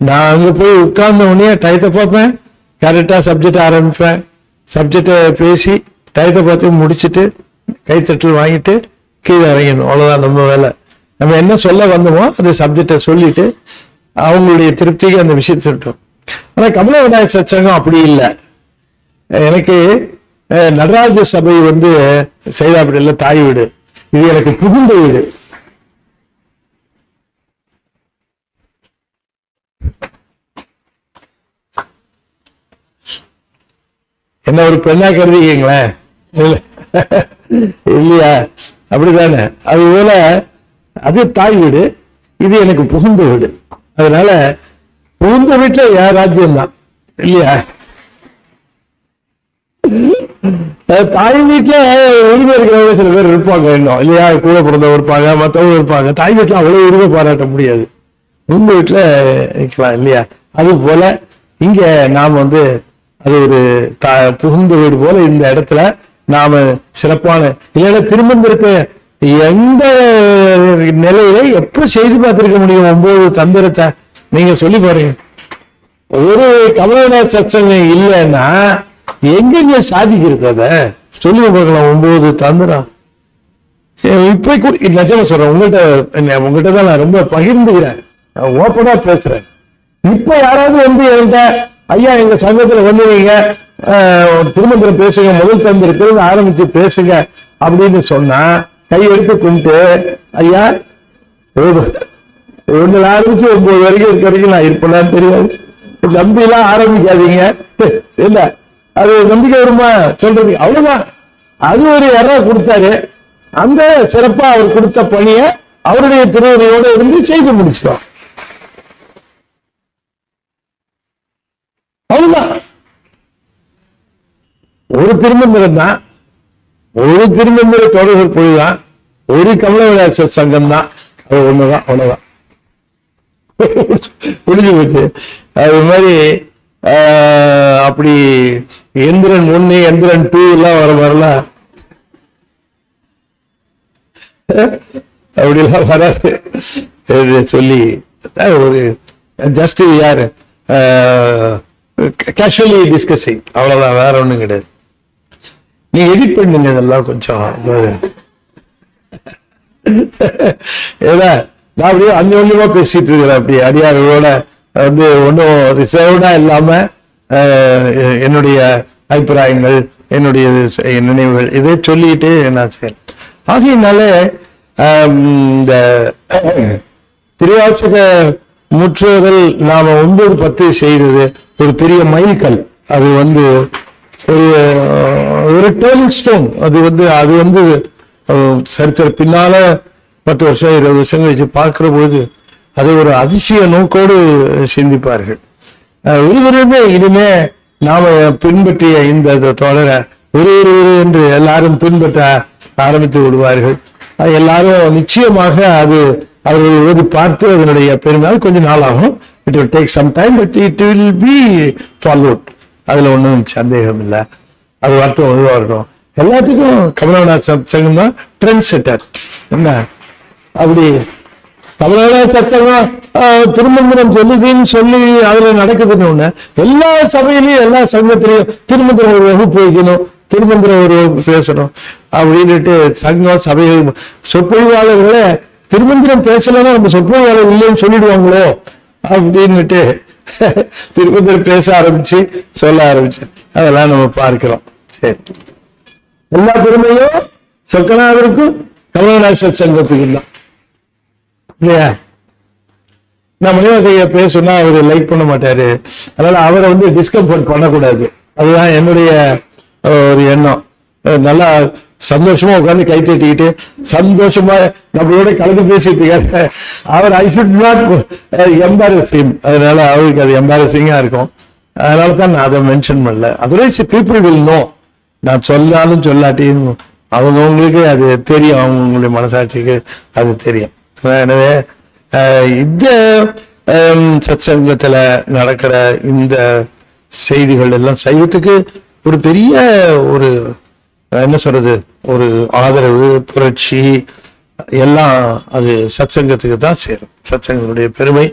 நான் அங்க போய் உட்கார்ந்த உடனே டயத்தை பார்ப்பேன், கரெக்டா சப்ஜெக்ட் ஆரம்பிப்பேன், சப்ஜெக்டை பேசி டயத்தை பார்த்து முடிச்சுட்டு கைத்தட்டல் வாங்கிட்டு கீழே இறங்கணும். அவ்வளவுதான் நம்ம வேலை. நம்ம என்ன சொல்ல வந்தோமோ அந்த சப்ஜெக்டை சொல்லிட்டு அவங்களுடைய திருப்திக்கு அந்த விஷயத்தை சொல்லிட்டோம். ஆனா கமல விநாயகர் சத்சங்கம் அப்படி இல்லை. எனக்கு நடராஜ சபை சைதாப்பேட்டையில தாய் வீடு, இது எனக்கு புகுந்த வீடு. என்ன ஒரு பெண்ணா கருதிக்கீங்களேன் இல்லையா? அப்படித்தானே? அதுபோல அது தாய் வீடு, இது எனக்கு புகுந்த வீடு. அதனால புகுந்த வீட்டுல என் ராஜ்யம் தான் இல்லையா? தாய் வீட்டுல உரிமை இருக்கிறவங்க சில பேர் இருப்பாங்க இன்னும் இல்லையா? கூட பிறந்தவங்க இருப்பாங்க, மற்றவங்க இருப்பாங்க. தாய் வீட்டுல அவ்வளவு உரிமை பாராட்ட முடியாது. உங்க வீட்டுல நிக்கலாம் இல்லையா? அது போல இங்க நாம் அது ஒரு புகுந்த வீடு போல இந்த இடத்துல நாம சிறப்பான இல்லைன்னா திருமந்திரத்தை எந்த நிலையில எப்ப செய்து பார்த்திருக்க முடியும்? 9 தந்திரத்தை நீங்க சொல்லி பாருங்க. ஒரு கமலநாத் சத்சங்கம் இல்லைன்னா எங்க சாதிக்கிறது? அத சொல்லி பார்க்கலாம். 9 தந்திரம் இப்ப கூட நிஜமா சொல்றேன். உங்கள்கிட்ட தான் நான் ரொம்ப பகிர்ந்துக்கிறேன், ஓப்பனா பேசுறேன். இப்ப யாராவது என்கிட்ட ஐயா எங்க சங்கத்துல நீங்க திருமந்திரம் பேசுங்க, முதல் தந்திரத்தில் ஆரம்பிச்சு பேசுங்க அப்படின்னு சொன்னா கையெடுத்து கும்பிட்டு ஐயா 1 ஆரம்பிச்சு 9 வரைக்கும் இருக்க வரைக்கும் நான் இருப்பேன்னு தெரியாது. நம்பிலாம் ஆரம்பிக்காதீங்க. இல்ல அது நம்பிக்கை வருமா சொல்றது? அவ்வளவுதான். அது ஒரு இடம் கொடுத்தாரு. அந்த சிறப்பா அவர் கொடுத்த பணிய அவருடைய திருவரையோடு இருந்து செய்து முடிச்சிடும். அவ்வளவுதான். ஒரு திருமந்திரம் தான், ஒரு திருமந்திர தொடர் பொழுதுதான், ஒரு கமலவிலாச சங்கம் தான். அது ஒண்ணுதான், அவ்வளவுதான். புரிஞ்சு போச்சு. அது மாதிரி அப்படி எந்திரன் 1 எந்திரன் 2 எல்லாம் வரலாம், அப்படிலாம் வராது சொல்லி ஒரு ஜஸ்ட் யாரு கேஷுவலி டிஸ்கஸிங், அவ்வளவுதான், வேற ஒண்ணும் கிடையாது. நீங்க எடிட் பண்ணுங்க இதெல்லாம் கொஞ்சம். ஏன்னா நான் அப்படியே அந்யோன்யமா பேசிட்டு இருக்கிறேன். அப்படி அடியார்களோட ஒன்றும் ரிசர்வ்டா இல்லாம என்னுடைய அபிப்பிராயங்கள், என்னுடைய நினைவுகள் இதை சொல்லிட்டு நான் செய்யறேன். ஆகையினால இந்த திருவாசக முற்றுவதல் நாம 9-10 செய்தது ஒரு பெரிய மைல்கல். அது ஒரு டேர்னிங் ஸ்டோன். அது சரித்திர பின்னால 10 வருஷம் 20 வருஷம் கழிச்சு பார்க்கிற பொழுது அதை ஒரு அதிசய நோக்கோடு சிந்திப்பார்கள். ஒருவருமே இனிமே நாம பின்பற்றிய இந்த தொடரை ஒரு என்று எல்லாரும் பின்பற்ற ஆரம்பித்து விடுவார்கள். எல்லாரும் நிச்சயமாக அது அவர்கள் பார்த்து அதனுடைய பெருமையாக கொஞ்சம் நாள் ஆகும். It will take some time, but it will be followed. அதுல ஒன்றும் சந்தேகம் இல்லை. அது வரட்டும். எல்லாத்துக்கும் கமலநாத் சத்சங்கம் தான் ட்ரெண்ட் செட்டர். என்ன அப்படி கமலநாத் சத்சங்கம் திருமந்திரம் சொல்லுதுன்னு சொல்லி அதுல நடக்குதுன்னு ஒண்ணு. எல்லா சபையிலையும் எல்லா சங்கத்திலையும் திருமந்திரம் ஒரு வகுப்பு வைக்கணும், திருமந்திரம் ஒரு வகுப்பு பேசணும் அப்படின்ட்டு சங்கம் சபைகள் சொற்பொழிவாளர்களே திருமந்திரம் பேசலன்னா நம்ம சொற்பொழிவாளர் இல்லைன்னு சொல்லிடுவாங்களோ அப்படின்னுட்டு திருமந்திரம் பேச ஆரம்பிச்சு சொல்ல ஆரம்பிச்சு அதெல்லாம் நம்ம பார்க்கிறோம். சரி, எல்லா பெருமையும் சொக்கநாதருக்கும் கமலநாத் சத்சங்கத்துக்கு தான் இல்லையா? நான் மணிவாசைய பேசுனா அவரு லைக் பண்ண மாட்டாரு. அதனால அவரை டிஸ்கம்ஃபர்ட் பண்ணக்கூடாது. அதுதான் என்னுடைய ஒரு எண்ணம். நல்லா சந்தோஷமா உட்காந்து கை தட்டிக்கிட்டு சந்தோஷமா நம்மளோட கலந்து பேசிட்டு இருக்காரு அவர். I should not embarrassing. அதனால அவருக்கு அது எம்பாரசிங்கா இருக்கும். அதனால தான் நான் அதை மென்ஷன் பண்ணல. Otherwise people will know. நான் சொல்லாலும் சொல்லாட்டியும் அவங்களுக்கு அது தெரியும், அவங்களுடைய மனசாட்சிக்கு அது தெரியும். எனவே இந்த சத்சங்கத்துல நடக்கிற இந்த செய்திகள் எல்லாம் சைவத்துக்கு ஒரு பெரிய ஒரு என்ன சொல்றது, ஒரு ஆதரவு, புரட்சி எல்லாம் அது சத்சங்கத்துக்கு தான் சேரும். சத்சங்கத்தினுடைய பெருமை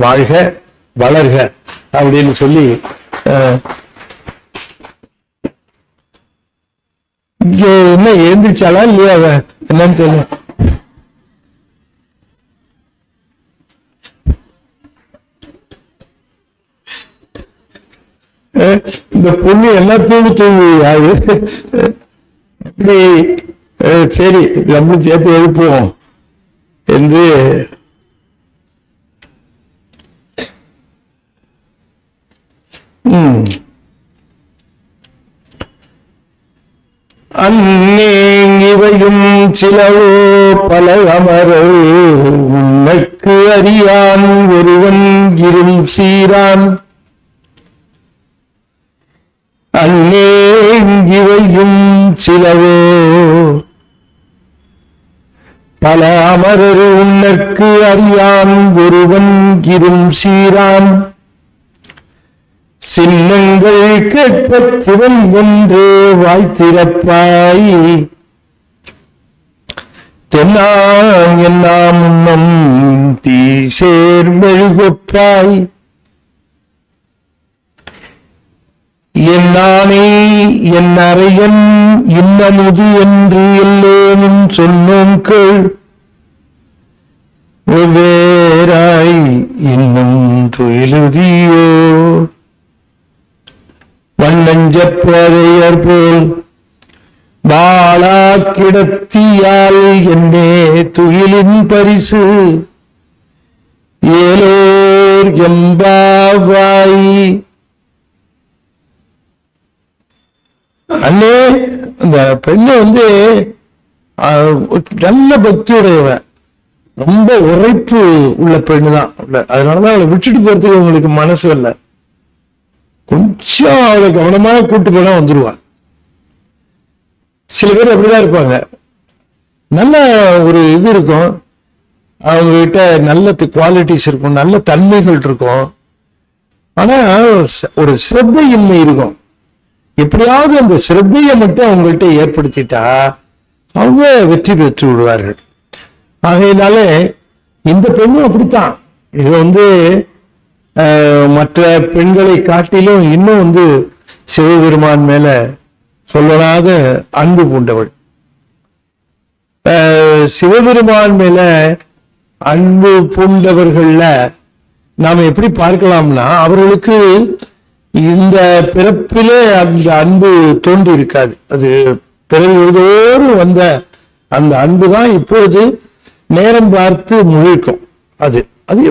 வாழ்க வளர்க அப்படின்னு சொல்லி இங்க என்ன எழுந்திரிச்சாலா இல்லையா என்னன்னு தெரியல. இந்த பொண்ணு எல்லாம் தூங்கு யாரு அப்படி சரி நம்மளும் சேர்த்து எழுப்புவோம் என்று அந்நேங்கிவையும் சிலவோ பல அமரோ உனக்கு அறியான் ஒருவன் இரும் சீரான். அந்நேங்கிவையும் சிலவோ பல அமரர் உன்னற்கு அறியான் ஒருவன் இரும் சீரான் சின்னங்கள் கேட்பச் சிவன் ஒன்றே வாய்த்திறப்பாய் தென்னா என்னா முன்னம் தீ சேர்மெழுகொப்பாய் என்னானே என் அறையன் இன்னமுது என்று எல்லோனும் சொன்னோம் கேள் வெவ்வேறாய் இன்னும் துயிலுதியோ வண்ணஞ்சப்பதையர் போல் வாழா கிடத்தியால் என்னே துயிலின் பரிசு ஏலோர் எம்பாவாய். அண்ணே அந்த பெண்ணு நல்ல பக்தியுடையவன், ரொம்ப உரைப்பு உள்ள பெண்ணு தான். அதனாலதான் அவளை விட்டுட்டு போறதுக்கு உங்களுக்கு மனசு இல்லை. கொஞ்சம் அவளை கவனமா கூட்டு போனா வந்துருவா. சில பேர் அப்படிதான் இருப்பாங்க. நல்ல ஒரு இது இருக்கும், அவங்க கிட்ட நல்ல குவாலிட்டிஸ் இருக்கும், நல்ல தன்மைகள் இருக்கும். ஆனா ஒரு சிரத்தையின்மை இருக்கும். எப்படியாவது அந்த சிரத்தையை மட்டும் அவங்கள்ட்ட ஏற்படுத்திட்டா அவங்க வெற்றி பெற்று விடுவார்கள். ஆகையினால இந்த பெண்ணும் அப்படித்தான். இது மற்ற பெண்களை காட்டிலும் இன்னும் சிவபெருமான் மேல சொல்லலாத அன்பு பூண்டவள். சிவபெருமான் மேல அன்பு பூண்டவர்கள்ல நாம எப்படி பார்க்கலாம்னா, அவர்களுக்கு இந்த பிறப்பிலே அந்த அன்பு தோன்றி இருக்காது. அது பிறவியோடு வந்த அந்த அன்பு தான் இப்போது நேரம் பார்த்து முழிக்கும். அது அது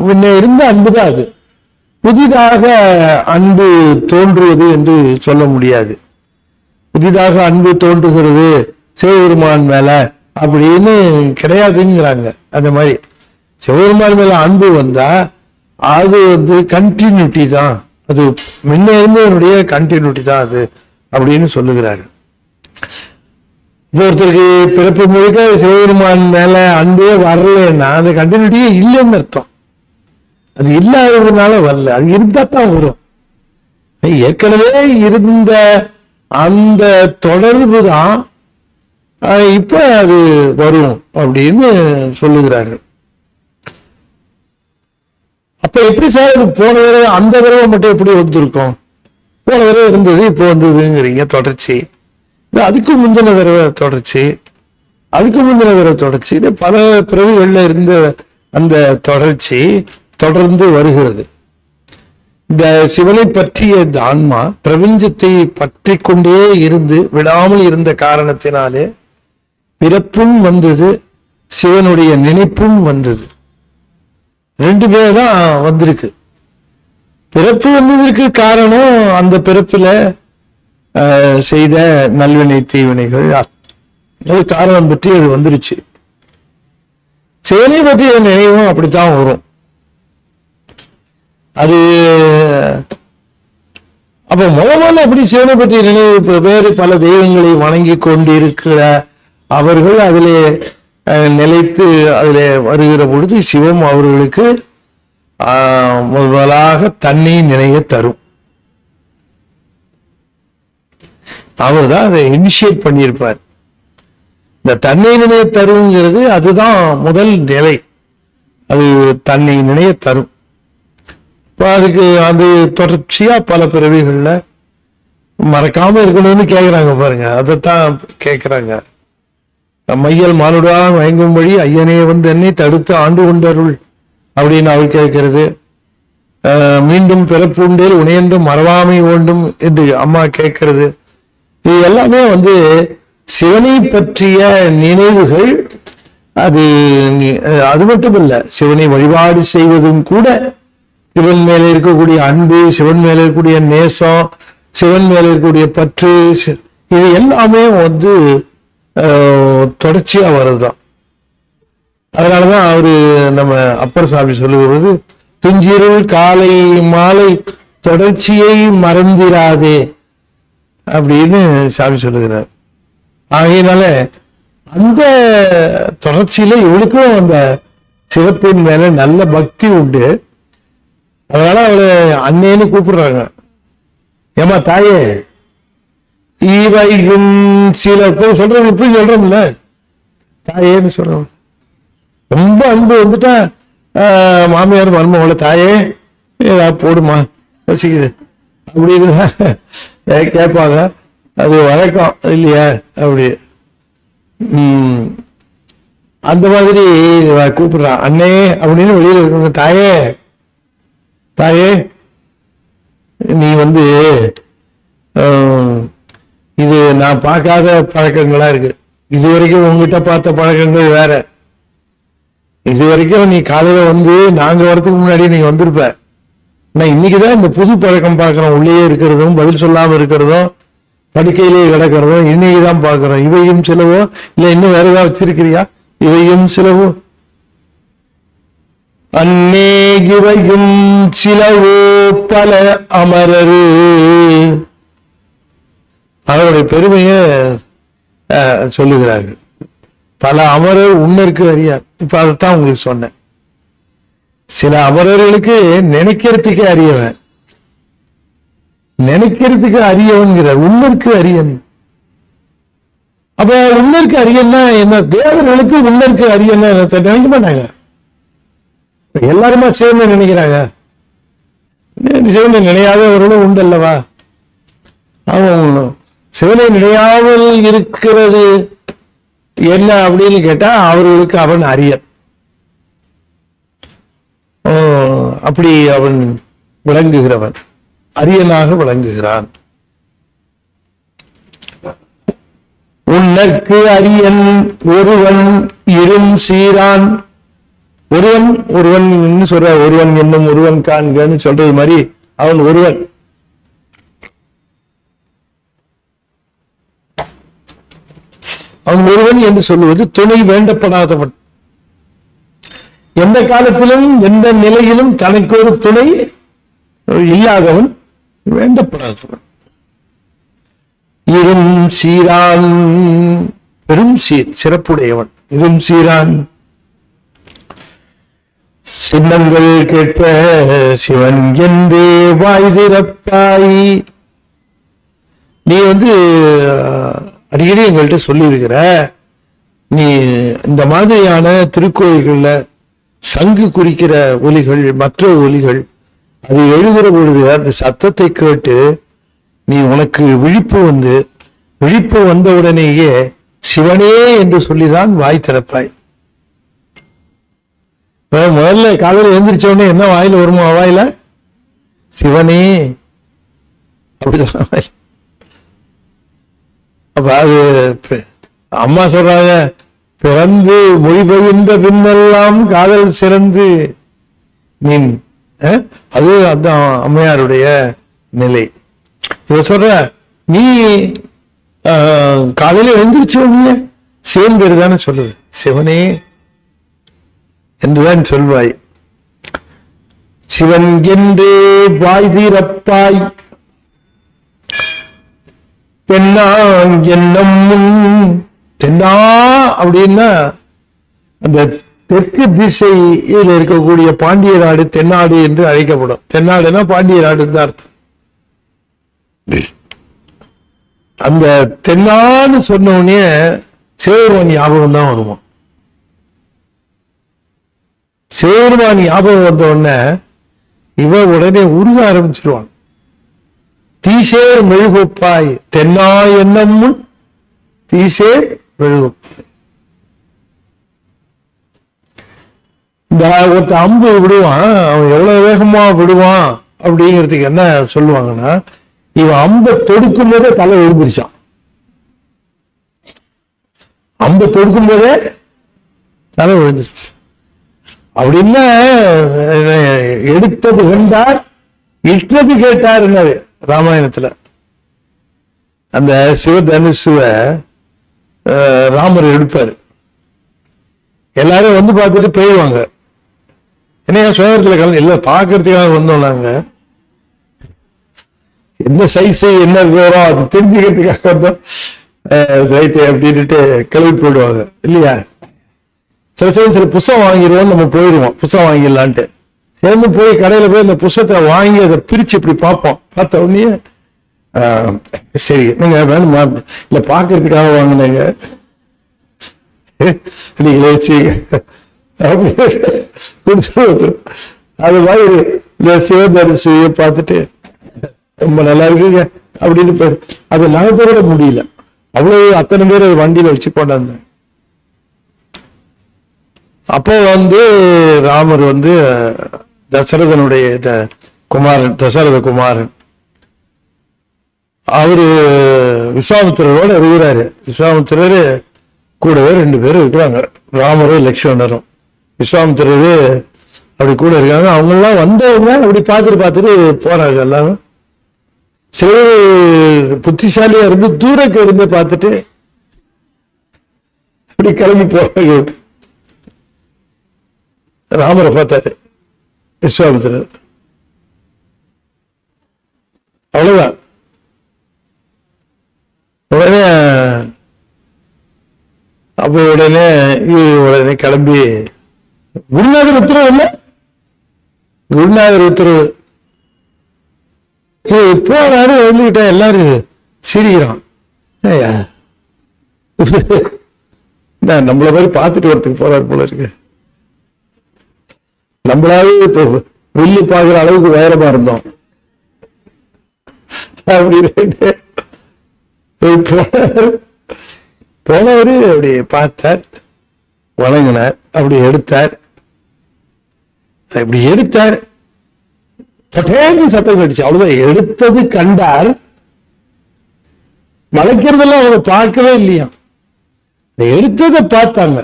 முன்ன இருந்த அன்பு தான். அது புதிதாக அன்பு தோன்றுவது என்று சொல்ல முடியாது. புதிதாக அன்பு தோன்றுகிறது சிவபெருமான் மேல அப்படின்னு கிடையாதுங்கிறாங்க. அந்த மாதிரி சிவபெருமான் மேல அன்பு வந்தா அது கண்டினியூட்டி தான். அது முன்ன இருந்தவனுடைய கண்டினியூட்டி தான் அது அப்படின்னு சொல்லுகிறாரு. இப்போ ஒருத்தருக்கு பிறப்பு முழுக்க சிவபெருமான் மேல அன்பே வரலன்னா அந்த கண்டினியூட்டியே இல்லைன்னு அர்த்தம். அது இல்லாததுனால வரல, அது இருந்தா தான் வரும். ஏற்கனவே இருந்த அந்த தொடர்பு தான் இப்ப அது வரும் அப்படின்னு சொல்லுகிறாரு. அப்ப எப்படி சார் போன தடவை அந்த தடவை மட்டும் எப்படி வந்திருக்கும்? போன தடவை இருந்தது இப்போ வந்ததுங்கிறீங்க தொடர்ச்சி. அதுக்கு முந்தின தடவை தொடர்ச்சி, அதுக்கு முந்தின தடவை தொடர்ச்சி, பல பிறவிகள்ல இருந்த அந்த தொடர்ச்சி தொடர்ந்து வருகிறது. இந்த சிவனை பற்றிய இந்த ஆன்மா பிரபஞ்சத்தை பற்றி கொண்டே இருந்து விடாமல் இருந்த காரணத்தினாலே பிறப்பும் வந்தது, சிவனுடைய நினைப்பும் வந்தது. ரெண்டு பேர் தான் வந்திருக்கு. பிறப்பு வந்ததற்கு காரணம் அந்த பிறப்புல செய்த நல்வினை தீவினைகள், அது காரணம் பற்றி அது வந்துருச்சு. சிவனை பற்றிய நினைவும் அப்படித்தான் வரும். அது அப்ப முதல்ல எப்படி சிவனை பற்றிய நினைவு, வேறு பல தெய்வங்களை வணங்கி கொண்டிருக்கிற அவர்கள் அதிலே நிலைத்து அதிலே வருகிற பொழுது சிவம் அவர்களுக்கு முதலாக தன்னை நினைய தரும். அவர் தான் அதை இனிஷியேட் பண்ணியிருப்பார். இந்த தன்னை நினைய தருங்கிறது அதுதான் முதல் நிலை. அது தன்னை நினைய தரும். இப்போ அதுக்கு அது தொடர்ச்சியா பல பிறவிகள்ல மறக்காம இருக்கணும்னு கேட்கிறாங்க பாருங்க. அதைத்தான் கேட்கிறாங்க. மையல் மானுடான் வழங்கும் வழி ஐயனே என்னை தடுத்து ஆண்டு கொண்டருள் அப்படின்னு அவர் கேட்கிறது. மீண்டும் பிறப்புண்டேல் உனையென்றும் மறவாமை வேண்டும் என்று அம்மா கேட்கிறது. இது எல்லாமே சிவனை பற்றிய நினைவுகள். அது மட்டுமல்ல, சிவனை வழிபாடு செய்வதும் கூட சிவன் மேல இருக்கக்கூடிய அன்பு, சிவன் மேல இருக்கக்கூடிய நேசம், சிவன் மேல இருக்கக்கூடிய பற்று, இது எல்லாமே தொடர்ச்சியா வருதுதான். அதனாலதான் அவரு நம்ம அப்பர் சாமி சொல்லுகிறது, துஞ்சிருள் காலை மாலை தொடர்ச்சியை மறந்திராதே அப்படின்னு சாமி சொல்லுகிறார். ஆகையினால அந்த தொடர்ச்சியில இவளுக்கும் அந்த சிவத்தின் மேல நல்ல பக்தி உண்டு. அதனால அவளை அண்ணேன்னு கூப்பிடுறாங்க. ஏமா தாயே, ஈவையும் சில சொல்றோம், இப்படி சொல்றோம்ல, தாயேன்னு சொல்றோம். ரொம்ப அன்பு வந்துட்டா மாமியார் மருமகளை தாயே ஏதாவது போடுமா பசிக்குது அப்படின்னு கேட்பாங்க. அது வழக்கம் இல்லையா? அப்படி அந்த மாதிரி கூப்பிடுறான் அண்ணே அப்படின்னு வெளியில இருக்க. தாயே தாயே, நீ வந்து இது நான் பார்க்காத பழக்கங்களா இருக்கு. இதுவரைக்கும் உங்ககிட்ட பார்த்த பழக்கங்கள் வேற. இது வரைக்கும் நீ காலையில வந்து நாங்க வரதுக்கு முன்னாடி நீங்க வந்திருப்ப. நான் இன்னைக்குதான் இந்த புது பழக்கம் பார்க்கிறோம். உள்ளேயே இருக்கிறதும் பதில் சொல்லாம இருக்கிறதும் படுக்கையிலேயே கிடக்கிறதும் இன்னைக்குதான் பார்க்கிறோம். இவையும் சிலவோ இல்ல இன்னும் வேற ஏதாவது வச்சிருக்கிறியா? இவையும் சிலவோ அன்னே இவையும் சிலவோ பல அமரரு. அவருடைய பெருமையை சொல்லுகிறார்கள். பல அமரர் உன்னருக்கு அறியார். இப்ப அதைத்தான் உங்களுக்கு சொன்னேன். சில அமரர்களுக்கு நினைக்கிறதுக்கு அறியவன், நினைக்கிறதுக்கு அறியவன்கிறார். உன்னருக்கு அறியன். அப்ப உன்னருக்கு அறியன்னா என்ன? தேவர்களுக்கு உன்னருக்கு அறியன்னா நினைக்க மாட்டாங்க. எல்லாருமா சேர்ந்து நினைக்கிறாங்க. சிவனை நினையாதவர்களும் உண்டு அல்லவா? அவன் சிவனை நினையாமல் இருக்கிறது என்ன அப்படின்னு கேட்டா அவர்களுக்கு அவன் அரியன். அப்படி அவன் விளங்குகிறவன், அரியனாக விளங்குகிறான். உன்னற்கு அரியன் ஒருவன் இரும் சீரான். ஒருவன் சொல்ற, ஒருவன் என்னும் ஒருவன் காண்கன்னு சொல்றது மாதிரி அவன் ஒருவன். அவன் ஒருவன் என்று சொல்லுவது துணை வேண்டப்படாதவன். எந்த காலத்திலும் எந்த நிலையிலும் தனக்கு ஒரு துணை இல்லாதவன், வேண்டப்படாதவன். இரும் சீரான், பெரும் சீர், சிறப்புடையவன். இரும் சீரான். சின்னங்கள் கேட்ப சிவன் என்றே வாய் திறப்பாய். நீ வந்து அடிக்கடி எங்கள்கிட்ட சொல்லி இருக்கிற, நீ இந்த மாதிரியான திருக்கோயில்கள்ல சங்கு குறிக்கிற ஒலிகள், மற்ற ஒலிகள், அது எழுதுகிற பொழுது அந்த சத்தத்தை கேட்டு நீ உனக்கு விழிப்பு வந்த உடனேயே சிவனே என்று சொல்லிதான் வாய் திறப்பாய். முதல்ல காலையில் எழுந்திரிச்ச உடனே என்ன வாயில வருமோ வாயில? சிவனே. அப்படிதான். அப்ப அது அம்மா சொல்றாங்க, பிறந்து மொழி பகிர்ந்த பின்னெல்லாம் காதல் சிறந்து நீ. அது அந்த அம்மையாருடைய நிலை. இத சொல்ற, நீ காலையில எழுந்திரிச்ச உடனே சிவன் பேரு தானே சொல்லுது, சிவனே என்றுதான் சொல்வாய். சிவன் என்றே வாய் தீரப்பாய். தென்னா என்னும் தென்னா அப்படின்னா அந்த தெற்கு திசையில் இருக்கக்கூடிய பாண்டிய நாடு தென்னாடு என்று அழைக்கப்படும். தென்னாடுனா பாண்டிய நாடு தான் அர்த்தம். அந்த தென்னான்னு சொன்ன உடனே சிவபெருமான் ஞாபகம் தான் வருமா. சிவபெருமான் ஞாபகம் வந்த உடனே இவ உடனே உருக ஆரம்பிச்சிருவான். தீசேர் மெழுகுப்பாய், தென்னா என்னும் தீசேர் மெழுகுப்பாய். இந்த ஒருத்த அம்பு விடுவான், அவன் எவ்வளவு வேகமா விடுவான் அப்படிங்கிறதுக்கு என்ன சொல்லுவாங்கன்னா, இவன் அம்பை தொடுக்கும் போதே தலை விழுந்துருச்சான். அம்பை தொடுக்கும் போதே தலை விழுந்துருச்சு அப்படின்னா, எடுத்தது கண்டார் இட்டது கேட்டார் என்னது ராமாயணத்துல. அந்த சிவதனுசுவ ராமர் எடுப்பாரு. எல்லாரும் வந்து பார்த்துட்டு போயிடுவாங்க. என்ன சுயத்துல கலந்து இல்ல பாக்குறதுக்காக வந்தோம் நாங்க, என்ன சைஸ் என்ன விவரம் அது தெரிஞ்சுக்கிறதுக்காக வந்தோம். ரைட்டு அப்படின்ட்டு கிளம்பி போயிடுவாங்க இல்லையா. சில புத்தகம் வாங்கிடுவோம், நம்ம போயிடுவோம் புத்தகம் வாங்கிடலான்ட்டு. சேர்ந்து போய் கடையில போய் அந்த புத்தகத்தை வாங்கி அதை பிரிச்சு இப்படி பார்ப்போம். பார்த்த உடனே சரி நீங்க வேணுமா இல்ல பாக்குறதுக்காக வாங்கினீங்க நீங்களே வச்சு அது மாதிரி இந்த சிவதரிசியை பார்த்துட்டு ரொம்ப நல்லா இருக்குங்க அப்படின்னு போய் அது நகத்தை விட முடியல. அவ்வளவு அத்தனை பேர் வண்டியில வச்சு கொண்டாந்தேன். அப்போ ராமர் தசரதனுடைய குமாரன், தசரத குமாரன், அவரு விஸ்வாமித்திரரோட இருக்கிறாரு. விஸ்வாமித்திரரு கூடவே 2 பேரும் இருக்கிறாங்க, ராமரும் லக்ஷ்மணரும். விஸ்வாமித்திரரு அப்படி கூட இருக்காங்க. அவங்க எல்லாம் வந்தவங்க அப்படி பார்த்துட்டு போறாங்க. எல்லாரும் சில புத்திசாலியா இருந்து தூரக்கு இருந்து பார்த்துட்டு அப்படி கிளம்பி போறாங்க. ராமரை பார்த்தாரு விஸ்வாமித்திரர், அவ்வளவுதான். உடனே அப்போ உடனே கிளம்பி குருநாதர் உத்தரவு இல்லை, குருநாதர் உத்தரவு போறாரு. வந்துகிட்ட எல்லாரும் சிரிக்கிறான். நம்மள மாதிரி பார்த்துட்டு வரத்துக்கு போறாரு போல இருக்கு. நம்மளாவே இப்போ வெள்ளி பார்க்கிற அளவுக்கு வேறமா இருந்தோம் அப்படின்னு போனவரு அப்படி பார்த்தார், வணங்கினார், அப்படி எடுத்தார். சத்தம் கடிச்சு அவ்வளவுதான். எடுத்தது கண்டார். வளைக்கிறதெல்லாம் அவங்க பார்க்கவே இல்லையா, எடுத்ததை பார்த்தாங்க.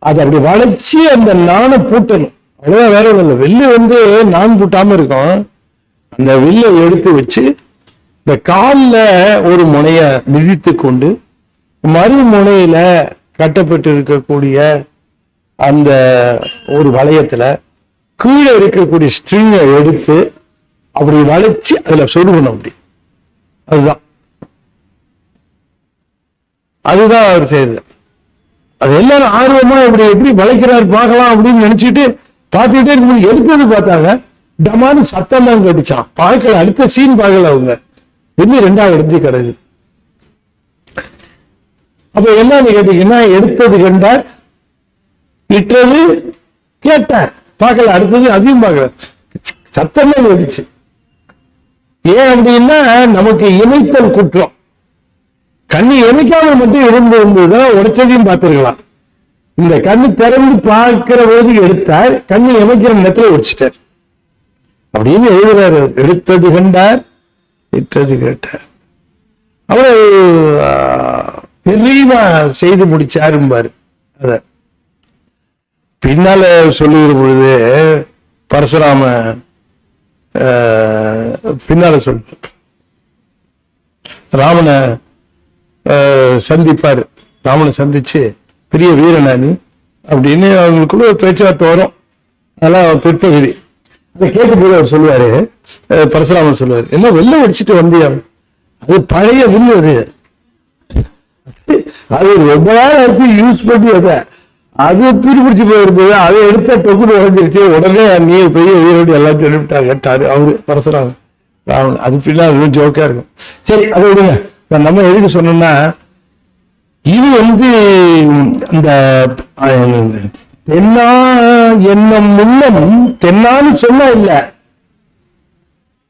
அது அப்படி வளைச்சு அந்த நாணை பூட்டணும், அவ்வளவுதான். வேற ஒண்ணு இல்லை. வில்லு நான் பூட்டாம இருக்கும். அந்த வில்லை எடுத்து வச்சு இந்த காலில் ஒரு முனைய மிதித்து கொண்டு மறுமுனையில கட்டப்பட்டு இருக்கக்கூடிய அந்த ஒரு வளையத்துல கீழே இருக்கக்கூடிய ஸ்ட்ரிங்கை எடுத்து அப்படி வளைச்சு அதுல சொருகணும். அப்படி அதுதான் அவர் செய்யுது. அது எல்லாரும் ஆர்வமா இப்படி எப்படி வளைக்கிறார் பார்க்கலாம் அப்படின்னு நினைச்சிட்டு பார்த்துக்கிட்டே இருக்கும்போது எடுத்தது பார்த்தாங்க. டமான்னு சத்தம் தான் கட்டிச்சான். பார்க்கல, அடுத்த சீன் பார்க்கல. அவங்க இன்னும் 2வது இடத்து கிடக்கு. அப்ப என்னன்னு கேட்டீங்கன்னா, எடுத்தது கண்டார், இட்டது கேட்டார். பார்க்கல, அடுத்தது அதையும் பார்க்கல, சத்தம் தான் கட்டிச்சு. ஏன் அப்படின்னா நமக்கு இமைத்தல் குற்றம். கண்ணு இமைக்காம மட்டும் இருந்ததுதான் உடைச்சதையும் பார்த்திருக்கலாம். இந்த கண்ணு திறந்து பார்க்கிற போது எடுத்தார், கண்ணு இமைக்கிற நேரத்தில் உடைச்சிட்டார் அப்படின்னு எழுதுறாரு. எடுத்தது கண்டார், இட்டது கேட்டார். அவர் பெரியமா செய்து முடிச்சாரும்பாரு. அத பின்னால சொல்லுகிற பொழுது பரசுராம பின்னால சொல்ல ராமனை சந்திப்பாரு. ராமனை சந்திச்சு பெரிய வீரனானி அப்படின்னு அவங்களுக்குள்ள பேச்சுவார்த்தை வரும். அதெல்லாம் பிற்பகுதி. அதை கேட்கும்போது அவர் சொல்லுவாரு, பரசுராமன் சொல்லுவாரு, என்ன வெள்ளம் அடிச்சுட்டு வந்தியா? அது பழைய வில்லு, அது ரொம்ப நாள் ஆச்சு யூஸ் பண்ணி அது துருப்பிடிச்சு போயிருந்தது. அதை எடுத்த டொக்குன்னு உடஞ்சிருச்சு. உடனே நீ பெரிய வீரோடு எல்லாம் சொல்லிவிட்டாங்க கேட்டாரு அவரு பரசுராமன். ராமன் அது பின்னா ஜோக்கா இருக்கும். சரி, அதை விடுங்க. நம்ம எதுக்கு சொன்னோம்னா, இது அந்த தென்னா என்னும் முன்னம், தென்னான்னு சொன்னா இல்ல,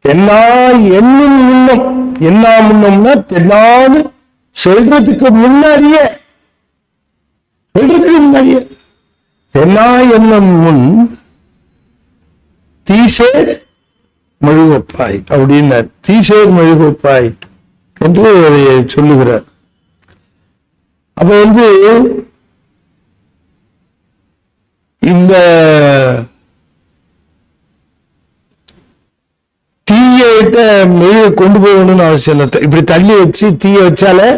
தென்னா என்னும் முன்னம், என்ன முன்னம்னா தென்னான்னு சொல்றதுக்கு முன்னாடியே தென்னா என்னும் முன் தீசேர் மெழுகொப்பாய் அப்படின்னார். தீசேர் மெழுகொப்பாய் என்று சொல்லுகிறார். அப்ப இந்த தீயிட்ட மெழுகு கொண்டு போகணும்னு அவசியம் இல்லை. இப்படி தள்ளி வச்சு தீய வச்சாலே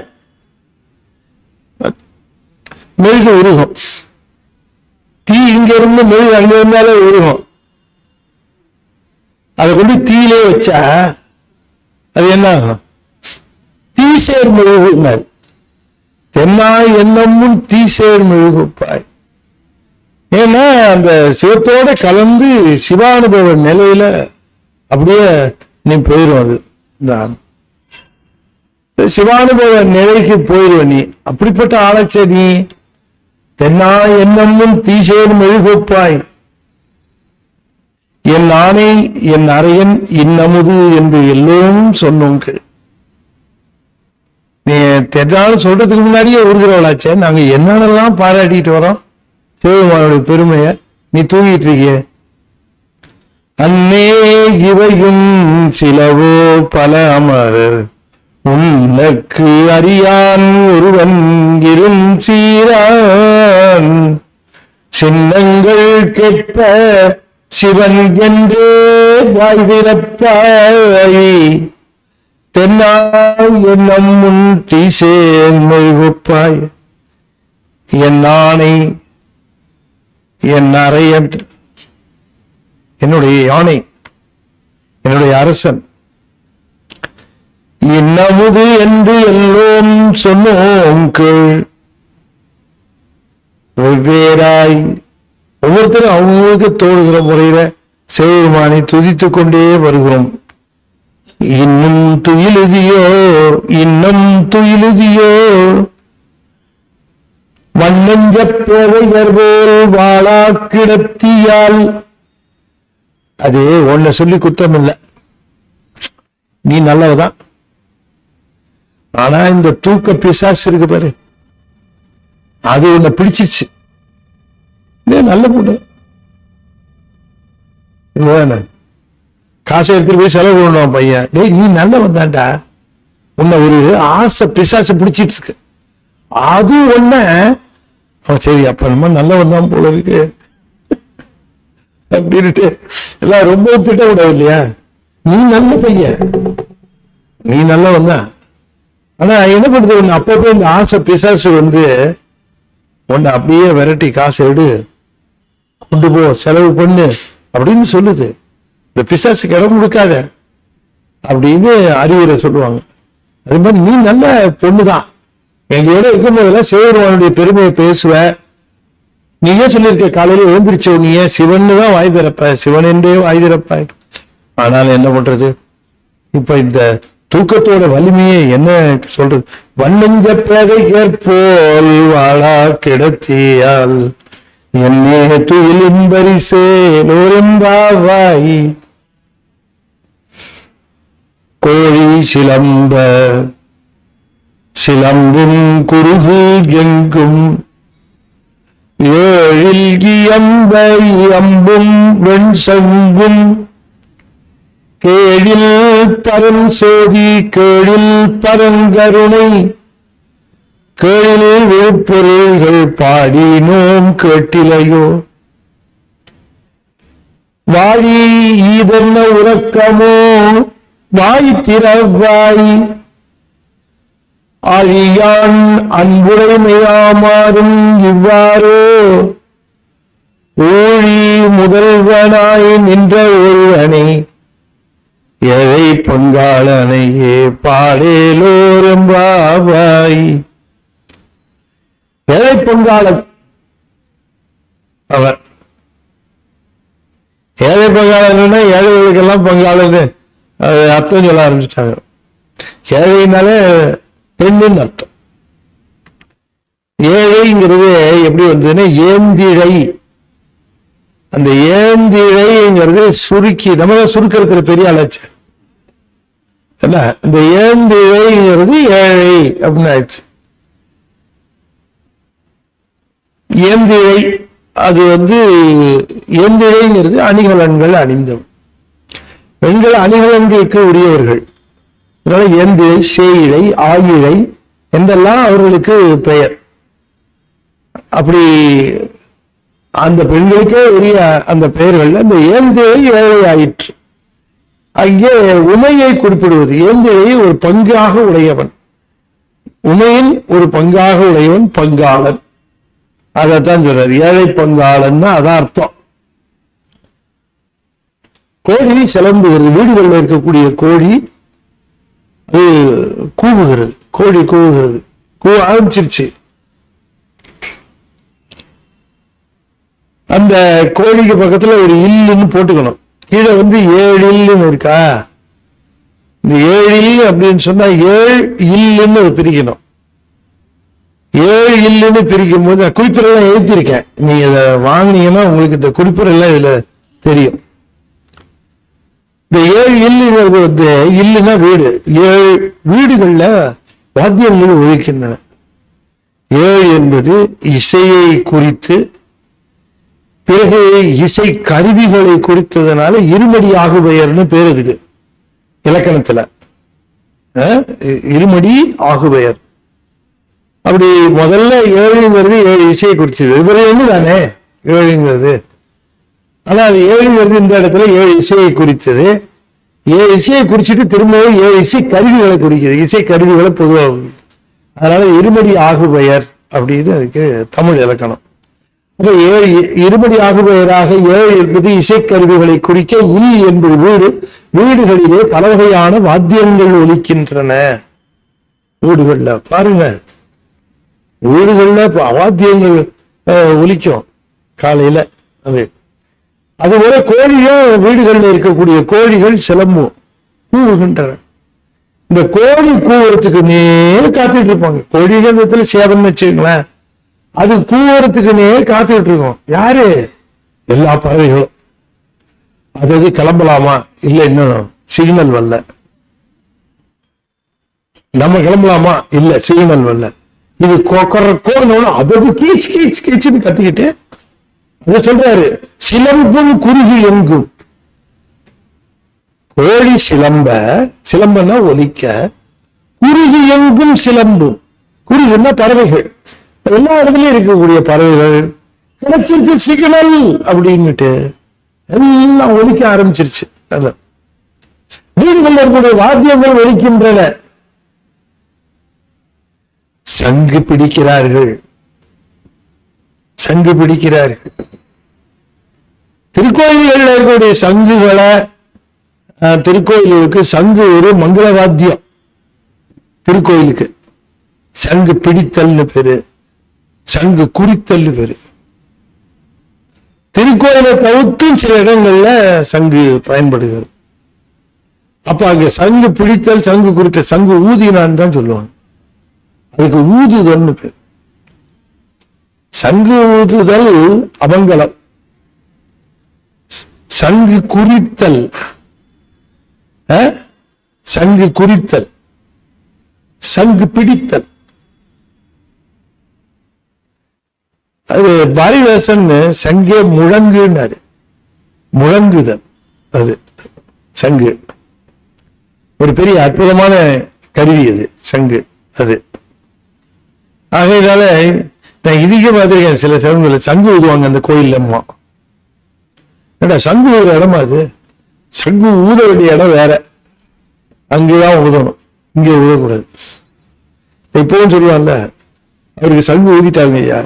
மெழுகு உருகும். தீ இங்க இருந்து மெழுகு அங்க இருந்தாலே உருகும். அதை கொண்டு தீயிலே வச்சா அது என்ன ஆகும்? தீசேர் மெழுகு. தென்னாய் என்னமும் தீசேர் மெழுகுப்பாய். ஏன்னா அந்த சிவத்தோட கலந்து சிவானுபவ நிலையில அப்படியே நீ போயிடும். அது தான் சிவானுபவ நிலைக்கு போயிடுவ நீ. அப்படிப்பட்ட ஆளச்ச நீ. தென்னாய் என்னமும் தீசேர் மெழுகுப்பாய், என் ஆணை என் அரையன் இன்னமுது என்று எல்லோரும் சொன்னோங்க. நீ தென்னாலும் சொல்றதுக்கு முன்னாடியே உறுதிரவளாச்சே. நாங்க என்னென்னலாம் பாராட்டிட்டு வரோம் சிவபெருமானுடைய பெருமைய. நீ தூங்கிட்டு இருக்கிய. அன்னே இவையும் சிலவோ பல அமரர் உனக்கு அறியான் ஒருவன் இரும் சீரான் சின்னங்கள் கேட்ப சிவன் என்றே வாய்விரப்பாய் தென்னாய் என்னும் முன் தீசேன் மெழுகுப்பாய். என் ஆணை என் அரையன், என்னுடைய யானை, என்னுடைய அரசன், இன்னமுது என்று எல்லோரும் சொன்னோம் கீழ். வெவ்வேறாய் ஒவ்வொருத்தரும் அவங்களுக்கு தோடுகிற முறையில சிவபெருமானை துதித்துக் கொண்டே வருகிறோம். இன்னும் துயிலுதியோ இன்னும் துயிலுதியோ வண்ணஞ்ச பேரையர் போல் வாழா கிடத்தியால். அது ஒன்ன சொல்லி குத்தம் இல்லை, நீ நல்லவதான். ஆனா இந்த தூக்க பிசாசு இருக்கு பாரு, அது உன்னை பிடிச்சிச்சு. நல்ல பொண்ணு, காசை எடுத்துட்டு போய் செலவு பண்ணணும் பையன். டேய் நீ நல்ல வந்தாண்டா, உன்னை ஒரு ஆசை பிசாசை பிடிச்சிட்டு இருக்கு. அது ஒன்ன சரி அப்ப நம்ம நல்ல வந்தான் போல இருக்கு அப்படின்ட்டு எல்லாம் ரொம்ப திட்ட கூடாது இல்லையா. நீ நல்ல பையன், நீ நல்ல வந்தான். ஆனா என்ன பண்றது, ஒண்ணு அப்பப்போ இந்த ஆசை பிசாசு உன்னை அப்படியே விரட்டி காசை எடு, கொண்டு போ, செலவு பண்ணு அப்படின்னு சொல்லுது. இந்த பிசாசுக்கு இடம் கொடுக்காத அப்படின்னு அறிவுரை சொல்லுவாங்க. அதே மாதிரி நீ நல்ல பொண்ணுதான், எங்களோட இருக்கும் போதெல்லாம் சிவபெருமானுடைய பெருமையை பேசுவ. நீயே சொல்லியிருக்க காலையில எழுந்திரிச்ச நீயே சிவன்னு தான் வாய் திறப்ப, சிவன் என்றே வாய் திறப்பாய். ஆனாலும் என்ன பண்றது, இப்ப இந்த தூக்கத்தோட வலிமையை என்ன சொல்றது. வண்ணஞ்ச பேதை ஏற்போல் வாழா கிடத்தியால் என்னே துயிலின் பரிசே நோரெம்பாவாய். கோழி சிலம்ப சிலம்பும் குருகு எங்கும் ஏழில் கியம்ப அம்பும் வெண் சங்கும் கேழில் பரம் சோதி கேழில் பரங்கருணை கேழில் வேப்பொருள்கள் பாடினோம் கேட்டிலையோ. வாழி ஈதன்ன உறக்கமோ வாய் திறவாய் ஆழியான் அன்புடைமையாமாறும் இவ்வாறோ ஊழி முதல்வனாய் நின்ற ஒருவனை எதை பங்காளனையே பாடேலோரெம்பாவாய். ஏழை பங்காளன் அவர். ஏழை பங்காளன்னா ஏழைகளுக்கெல்லாம் பங்காளன்னு அர்த்தம் சொல்ல ஆரம்பிச்சிட்டாங்க. ஏழைனாலே பெண்ணுன்னு அர்த்தம். ஏழைங்கிறது எப்படி வந்ததுன்னா ஏந்திழை. அந்த ஏந்திழைங்கிறது சுருக்கி நம்ம சுருக்கிறதுல பெரிய ஆளாச்சு என்ன. இந்த ஏந்திழைங்கிறது ஏழை அப்படின்னு ஆயிடுச்சு. ஏந்திழை அது ஏந்திழைங்கிறது அணிகலன்கள் அணிந்தவன். பெண்கள் அணிகலன்களுக்கு உரியவர்கள். அதனால ஏந்திழை, சேயிழை, ஆயிழை என்றெல்லாம் அவர்களுக்கு பெயர். அப்படி அந்த பெண்களுக்கே உரிய அந்த பெயர்கள். அந்த ஏந்திழை ஏழை ஆயிற்று. அங்கே உமையை குறிப்பிடுவது. ஏந்திழை ஒரு பங்காக உடையவன், உமையின் ஒரு பங்காக உடையவன் பங்காளன். அதைத்தான் சொல்றாரு ஏழை பங்காளன், அதான் அர்த்தம். கோழி சிலம்புகிறது. வீடுகளில் இருக்கக்கூடிய கோழி அது கூவுகிறது. கோழி கூவுகிறது. ஆரம்பிச்சிருச்சு. அந்த கோழிக்கு பக்கத்துல ஒரு இல்லுன்னு போட்டுக்கணும். கீழே 7 இல்லுன்னு இருக்கா, இந்த 7 இல்லு அப்படின்னு சொன்னா 7 இல்லுன்னு பிரிக்கணும். 7 இல்லுன்னு பிரிக்கும் போது குறிப்பிடலாம் எழுதியிருக்கேன். நீங்க இதை வாங்கினீங்கன்னா உங்களுக்கு இந்த குறிப்பிடலாம் இதுல தெரியும். இந்த 7 இல்லுங்கிறது இல்லுன்னா வீடு. 7 வீடுகள்ல வாத்தியங்கள் ஒழிக்கின்றன. 7 என்பது இசையை குறித்து, பிறகு இசை கருவிகளை குறித்ததுனால இருமடி ஆகுபெயர்னு பேர் இதுக்கு இலக்கணத்துல. இருமடி ஆகுபெயர். அப்படி முதல்ல 7ங்கிறது 7 இசையை குறிச்சது. இவரு தானே 7ங்கிறது. ஆனா அது 7ங்கிறது இந்த இடத்துல 7 இசையை குறித்தது. 7 இசையை குறிச்சிட்டு திரும்பவும் 7 இசை கருவிகளை குறிக்குது. இசை கருவிகளை பொதுவாக, அதனால இருமடி ஆகுபெயர் அப்படின்னு அதுக்கு தமிழ் இலக்கணம். அப்ப 7 இருமடி ஆகுபெயராக 7 என்பது இசைக்கருவிகளை குறிக்க, உள் என்பது வீடு. வீடுகளிலே பல வகையான வாத்தியங்கள் ஒலிக்கின்றன. வீடுகள்ல பாருங்க, வீடுகள்ல வாத்தியங்கள் ஒலிக்கும் காலையில. அதுபோல கோழியும் வீடுகள்ல இருக்கக்கூடிய கோழிகள் சிலம்பும் கூவுகின்றன. இந்த கோழி கூவுறதுக்கு நேர் காத்துட்டு இருப்பாங்க. கோழிகள் சேவன் வச்சுங்களேன், அது கூவுறதுக்குன்னே காத்துக்கிட்டு இருக்கோம். யாரு? எல்லா பறவைகளும். அது கிளம்பலாமா இல்ல, இன்னும் சிக்னல் வரல. நம்ம கிளம்பலாமா இல்ல, சிக்னல் வரல. இது கோரணும், அது கீச்சு கீச்சு கீச்சுன்னு கத்திக்கிட்டு அதை சொல்றாரு. சிலம்பும் குருகி எங்கும். கோழி சிலம்பன்னா ஒலிக்க, குருகி எங்கும் சிலம்பும். குருகின்னா பறவைகள், எல்லா இடத்துலயும் இருக்கக்கூடிய பறவைகள் கிடைச்சிருச்சு சிக்னல் அப்படின்னுட்டு எல்லாம் ஒலிக்க ஆரம்பிச்சிருச்சு. வீடுகளில் இருக்கக்கூடிய வாத்தியங்கள் ஒலிக்கின்றன. சங்கு பிடிக்கிறார்கள். திருக்கோயில்களில் இருக்கக்கூடிய சங்குகளை, திருக்கோயிலுக்கு சங்கு ஒரு மங்கள வாத்தியம். திருக்கோயிலுக்கு சங்கு பிடித்தல்னு பேரு, சங்கு குறித்தல் பேரு. திருக்கோயிலை தவிர்த்து சில இடங்கள்ல சங்கு பயன்படுகிறது. அப்ப அங்க சங்கு பிடித்தல், சங்கு குறித்தல், சங்கு ஊதினான்னு தான் சொல்லுவாங்க. அதுக்கு ஊதுதல்னு பேர். சங்கு ஊதுதல் அமங்கலம். சங்கு குறித்தல், சங்கு குறித்தல், சங்கு பிடித்தல். அது பாரதிதாசன் சங்கே முழங்குனாரு. முழங்குதல் அது சங்கு. ஒரு பெரிய அற்புதமான கருவி அது சங்கு. அது ஆகையினால நான் இதுக்கே பார்த்திருக்கேன். சில சமயங்கள்ல சங்கு ஊதுவாங்க அந்த கோயில்ல. ஏடா சங்கு ஊதுற இடமா அது? சங்கு ஊத வேண்டிய இடம் வேற, அங்கேதான் ஊதணும், இங்கே ஊதக்கூடாது. இப்பவும் சொல்லுவாங்கல்ல, அவருக்கு சங்கு ஊதிட்டாங்க ஐயா.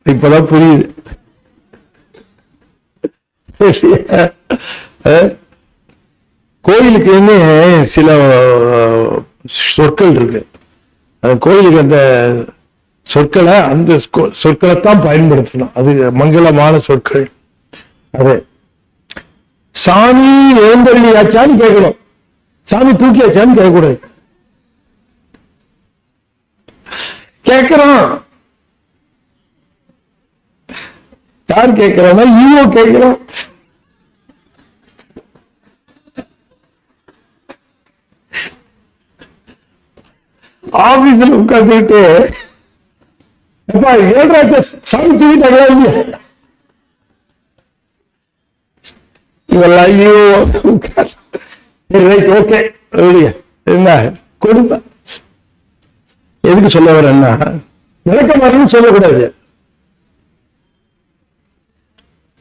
இப்பதான் புரியுது. கோயிலுக்குன்னு சில சொற்கள் இருக்கு. கோயிலுக்கு அந்த சொற்களை சொற்களைத்தான் பயன்படுத்தணும். அது மங்களமான சொற்கள். அது சாமி எழுந்தள்ளியாச்சான்னு கேட்கணும், சாமி தூக்கியாச்சான்னு கேட்கக்கூடாது. கேட்கிறோம், யார் கேட்கிறோம்னா ஈவோ கேட்கிறோம். ஆபீஸ்ல உட்காந்துட்டு ஏழராஜா சாமி தூக்கிட்டாங்களா இல்லையா, இதெல்லாம் ஈவோ ஓகே என்ன கொடுப்ப. எதுக்கு சொல்ல வரேன்னா, விளக்கமாறுன்னு சொல்லக்கூடாது.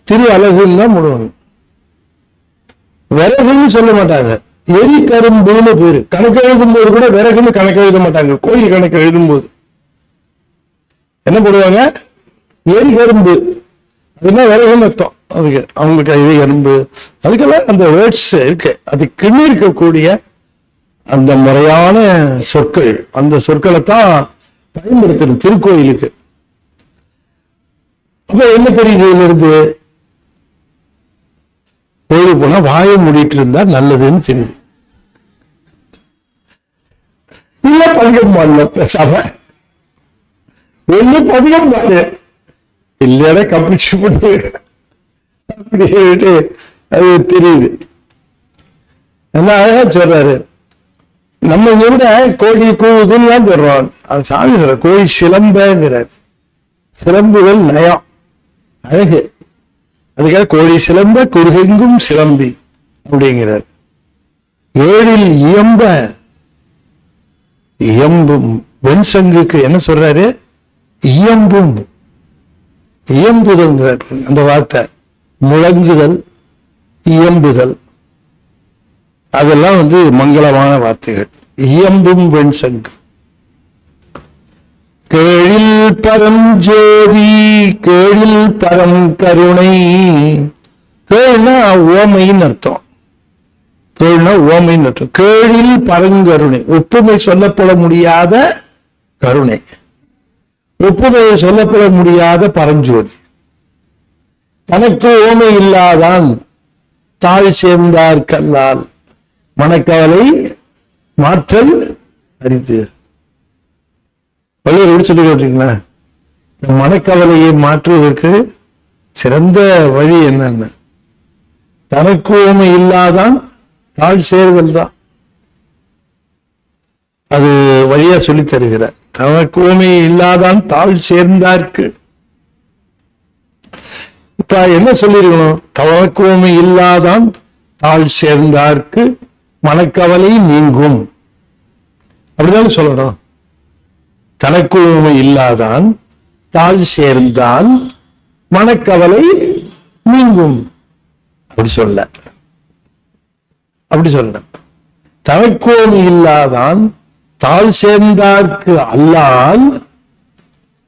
திரு அழகுன்னு தான் முடுவாங்க. விறகுன்னு சொல்ல மாட்டாங்க, எரி கரும்புன்னு பேரு. கணக்கு எழுதும் போது கூட விறகுன்னு கணக்கு எழுத மாட்டாங்க. கோயில் கணக்கு எழுதும் போது என்ன போடுவாங்க, எரி கரும்பு. அதுனா விறகுன்னு அர்த்தம். அதுக்கு அவங்களுக்கு எரி கரும்பு, அதுக்கெல்லாம் அந்த வேர்ட்ஸ் இருக்கு. அது கிண்ணி இருக்கக்கூடிய அந்த முறையான சொற்கள், அந்த சொற்களை தான் பயன்படுத்தணும் திருக்கோயிலுக்கு. அப்ப என்ன தெரியுது இதுல இருந்து? கோயிலுக்கு போனா வாயை மூடிட்டு இருந்தா நல்லதுன்னு தெரியுது. இல்ல பதிகம் பாடல, பேசாம ஒண்ணு பதிகம் பாடு, இல்லையா கப்பிச்சு போட்டு அப்படின்ட்டு அது தெரியுது. என்ன அழகா சொல்றாரு. நம்ம விட கோழி கூவுதுன்னு தான் சொல்றோம். அது சாமி சொல்ற கோழி சிலம்பங்கிறார். சிலம்புகள் நயம் அழகு. அதுக்காக கோழி சிலம்ப குறுகெங்கும் சிலம்பி அப்படிங்கிறார். ஏழில் இயம்ப இயம்பும் வெண்சங்குக்கு என்ன சொல்றாரு? இயம்பும் இயம்புதல்ங்கிறார். அந்த வார்த்தை முழங்குதல், இயம்புதல், அதெல்லாம் மங்களமான வார்த்தைகள். இயம்பும் வெண்சங்கு. கேழில் பரம் ஜோதி, கேழில் பரம் கருணை. கேள்னா ஓமைன்னு அர்த்தம். கேள்னா ஓமைன்னு அர்த்தம். கேழில் பரங்கருணை, ஒப்புமை சொல்லப்பட முடியாத கருணை, ஒப்புமை சொல்லப்பட முடியாத பரஞ்சோதி. தனக்கு ஓமை இல்லாதான் தாழ் சேர்ந்தார் கல்லால் மனக்கவலை மாற்றல் அறிந்து. வள்ளுவர் எப்படி சொல்லி கேட்டீங்களா? மனக்கவலையை மாற்றுவதற்கு சிறந்த வழி என்னன்னு, தனக்கு ஓமை இல்லாதான் தாழ் சேருதல் தான். அது வழியா சொல்லி தருகிறார். தனக்கு ஓமை இல்லாதான் தாழ் சேர்ந்தார்க்கு. இப்ப என்ன சொல்லிருக்கணும்? தனக்கு ஓமை இல்லாதான் தாழ் சேர்ந்தார்க்கு மனக்கவலை நீங்கும், அப்படிதான் சொல்லணும். தனக்கு ஓமை இல்லாதான் தாழ் சேர்ந்தான் மனக்கவலை நீங்கும், அப்படி சொல்ல, அப்படி சொல்ல. தனக்கு ஓமை இல்லாதான் தாழ் சேர்ந்தார்க்கு அல்லால்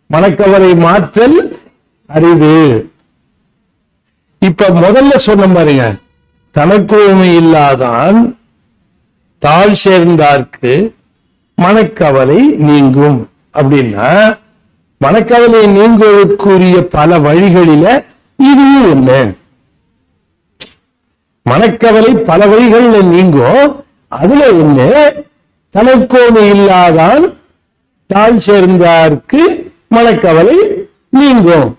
மனக்கவலை மாற்றல் அரிது. இப்ப முதல்ல சொன்ன பாருங்க, தனக்கு ஓமை இல்லாதான் தாழ் சேர்ந்தார்க்கு மனக்கவலை நீங்கும் அப்படின்னா, மனக்கவலை நீங்குவதற்குரிய பல வழிகளில இதுவும் ஒண்ணு. மனக்கவலை பல வழிகளில் நீங்கும், அதுல ஒண்ணு தனக்கோமை இல்லாதான் தாழ் சேர்ந்தார்க்கு மனக்கவலை நீங்கும்.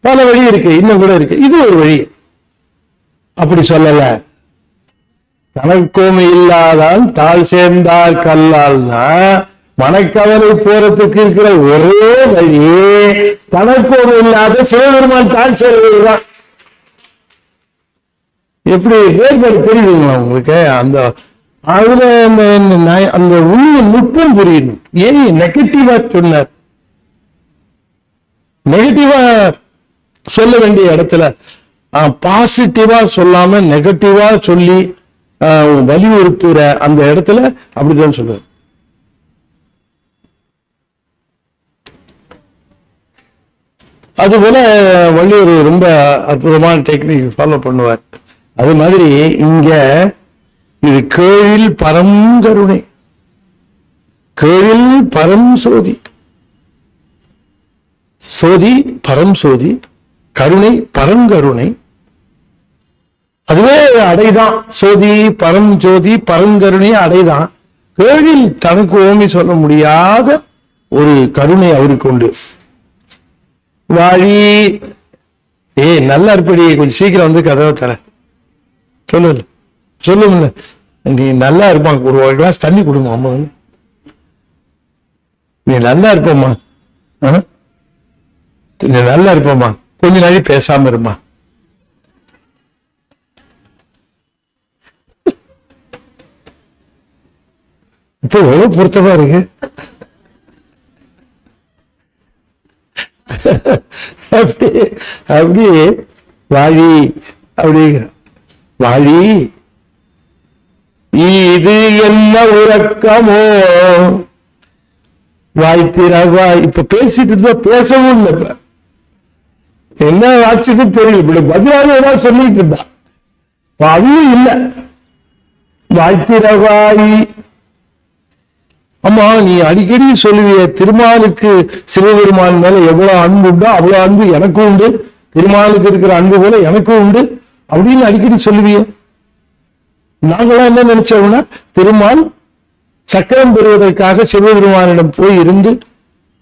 பல வழி இருக்கு, இன்னும் கூட இருக்கு, இது ஒரு வழி. அப்படி சொல்லல. தனக்கோமை இல்லாதான் தாழ் சேர்ந்தார் கல்லால்னா மனக்கவலை போறதுக்கு இருக்கிற ஒரே வழி தனக்கோமை இல்லாத சிவபெருமான் தாழ் சேர்வதுதான். எப்படி வேறுபாடு புரியுதுங்களா உங்களுக்கு? அந்த அதுல அந்த உண்மை நுட்பம் புரியணும். ஏன் நெகட்டிவா சொன்னார்? நெகட்டிவா சொல்ல வேண்டிய இடத்துல பாசிட்டிவா சொல்லாம நெகட்டிவா சொல்லி வலியுறுத்துற அந்த இடத்துல அப்படிதான் சொல்லுவார். அதுபோல வள்ளுவர் ரொம்ப அற்புதமான டெக்னிக் ஃபாலோ பண்ணுவார். அது மாதிரி இங்க இது கேழில் பரங்கருணை, கேழில் பரம் சோதி, சோதி பரம் சோதி, கருணை பரங்கருணை, அதுவே அடைதான். சோதி பரம் ஜோதி பரங்கருணை அடைதான். கேழில் தனக்கு ஓமி சொல்ல முடியாத ஒரு கருணை அவருக்கு உண்டு. வாழி நல்லா இருப்படி, கொஞ்சம் சீக்கிரம் கதவை தர சொல்லு, சொல்லுங்க. நீ நல்லா இருப்பான், ஒரு கிளாஸ் தண்ணி கொடுமா அம்மா, நீ நல்லா இருப்பம்மா, நீ நல்லா இருப்பம்மா, கொஞ்ச நாளை பேசாம இருமா. இப்ப எவ்வளவு பொருத்தமா இருக்கு. அப்படி வாழி அப்படிங்கிற வாழி, இது என்ன உறக்கமோ வாய்த்திரவா. இப்ப பேசிட்டு இருந்தா பேசவும் இல்லை. இப்ப என்ன ஆச்சுன்னு தெரியல. இப்படி பதிலாக ஏதாவது சொல்லிட்டு இருந்தா அதுவும் இல்லை. வாய்த்திரவாய் ஆமா, நீ அடிக்கடி சொல்லுவிய திருமாலுக்கு சிவபெருமான் மேல எவ்வளவு அன்பு உண்டோ அவ்வளவு அன்பு எனக்கும் உண்டு, திருமாலுக்கு இருக்கிற அன்பு போல எனக்கும் உண்டு அப்படின்னு அடிக்கடி சொல்லுவிய. நாங்களாம் என்ன நினைச்சோம்னா, திருமால் சக்கரம் பெறுவதற்காக சிவபெருமானிடம் போய் இருந்து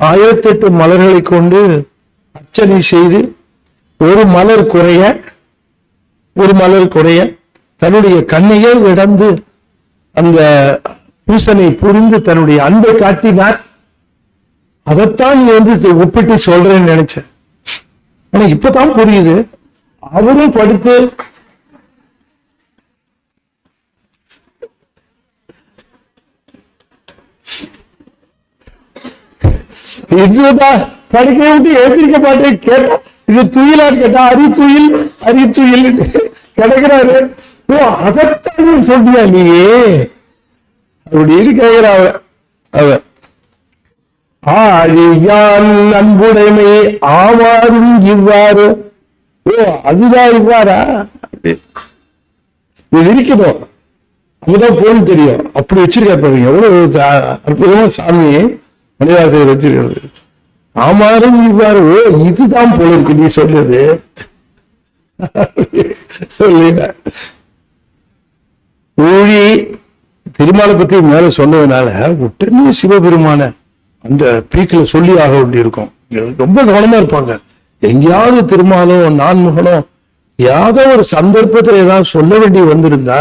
1008 மலர்களை கொண்டு அர்ச்சனை செய்து ஒரு மலர் குறைய தன்னுடைய கண்ணையே இழந்து அந்த பூசனை புரிந்து தன்னுடைய அன்பை காட்டினார். அதைத்தான் நீ ஒப்பிட்டு சொல்றேன்னு நினைச்சேன். ஆனா இப்பதான் புரியுது, அவரும் படுத்து இதுதான் படுக்க விட்டு எழுந்திருக்க மாட்டேன் கேட்டா, இது துயிலான்னு கேட்டா அரித்துயில் கிடைக்கிறாரு. அதைத்தான் சொல்றியா நீயே அப்படின்னு கேட்கிற அவ. ஆழியான் அன்புடைமை ஆவாரும் இவ்வாறு. அதுதான் இவ்வாறா இருக்கணும், அதுதான் போல் தெரியும். அப்படி வச்சிருக்காரு எவ்வளவு அற்புதமா சாமியை மணிவாசகர் வச்சிருக்கிறது. ஆமாறும் இவ்வாறு. இதுதான் போல இருக்கு நீ சொல்லுது சொல்ல. ஊழி திருமாலை பத்தி மேல சொன்னதுனால உடனே சிவபெருமான அந்த பீக்கில் சொல்லி ஆக வேண்டி இருக்கும். ரொம்ப கவனமா இருப்பாங்க. எங்கேயாவது திருமாலோ நான்முகனோ ஏதோ ஒரு சந்தர்ப்பத்தில் ஏதாவது சொல்ல வேண்டி வந்திருந்தா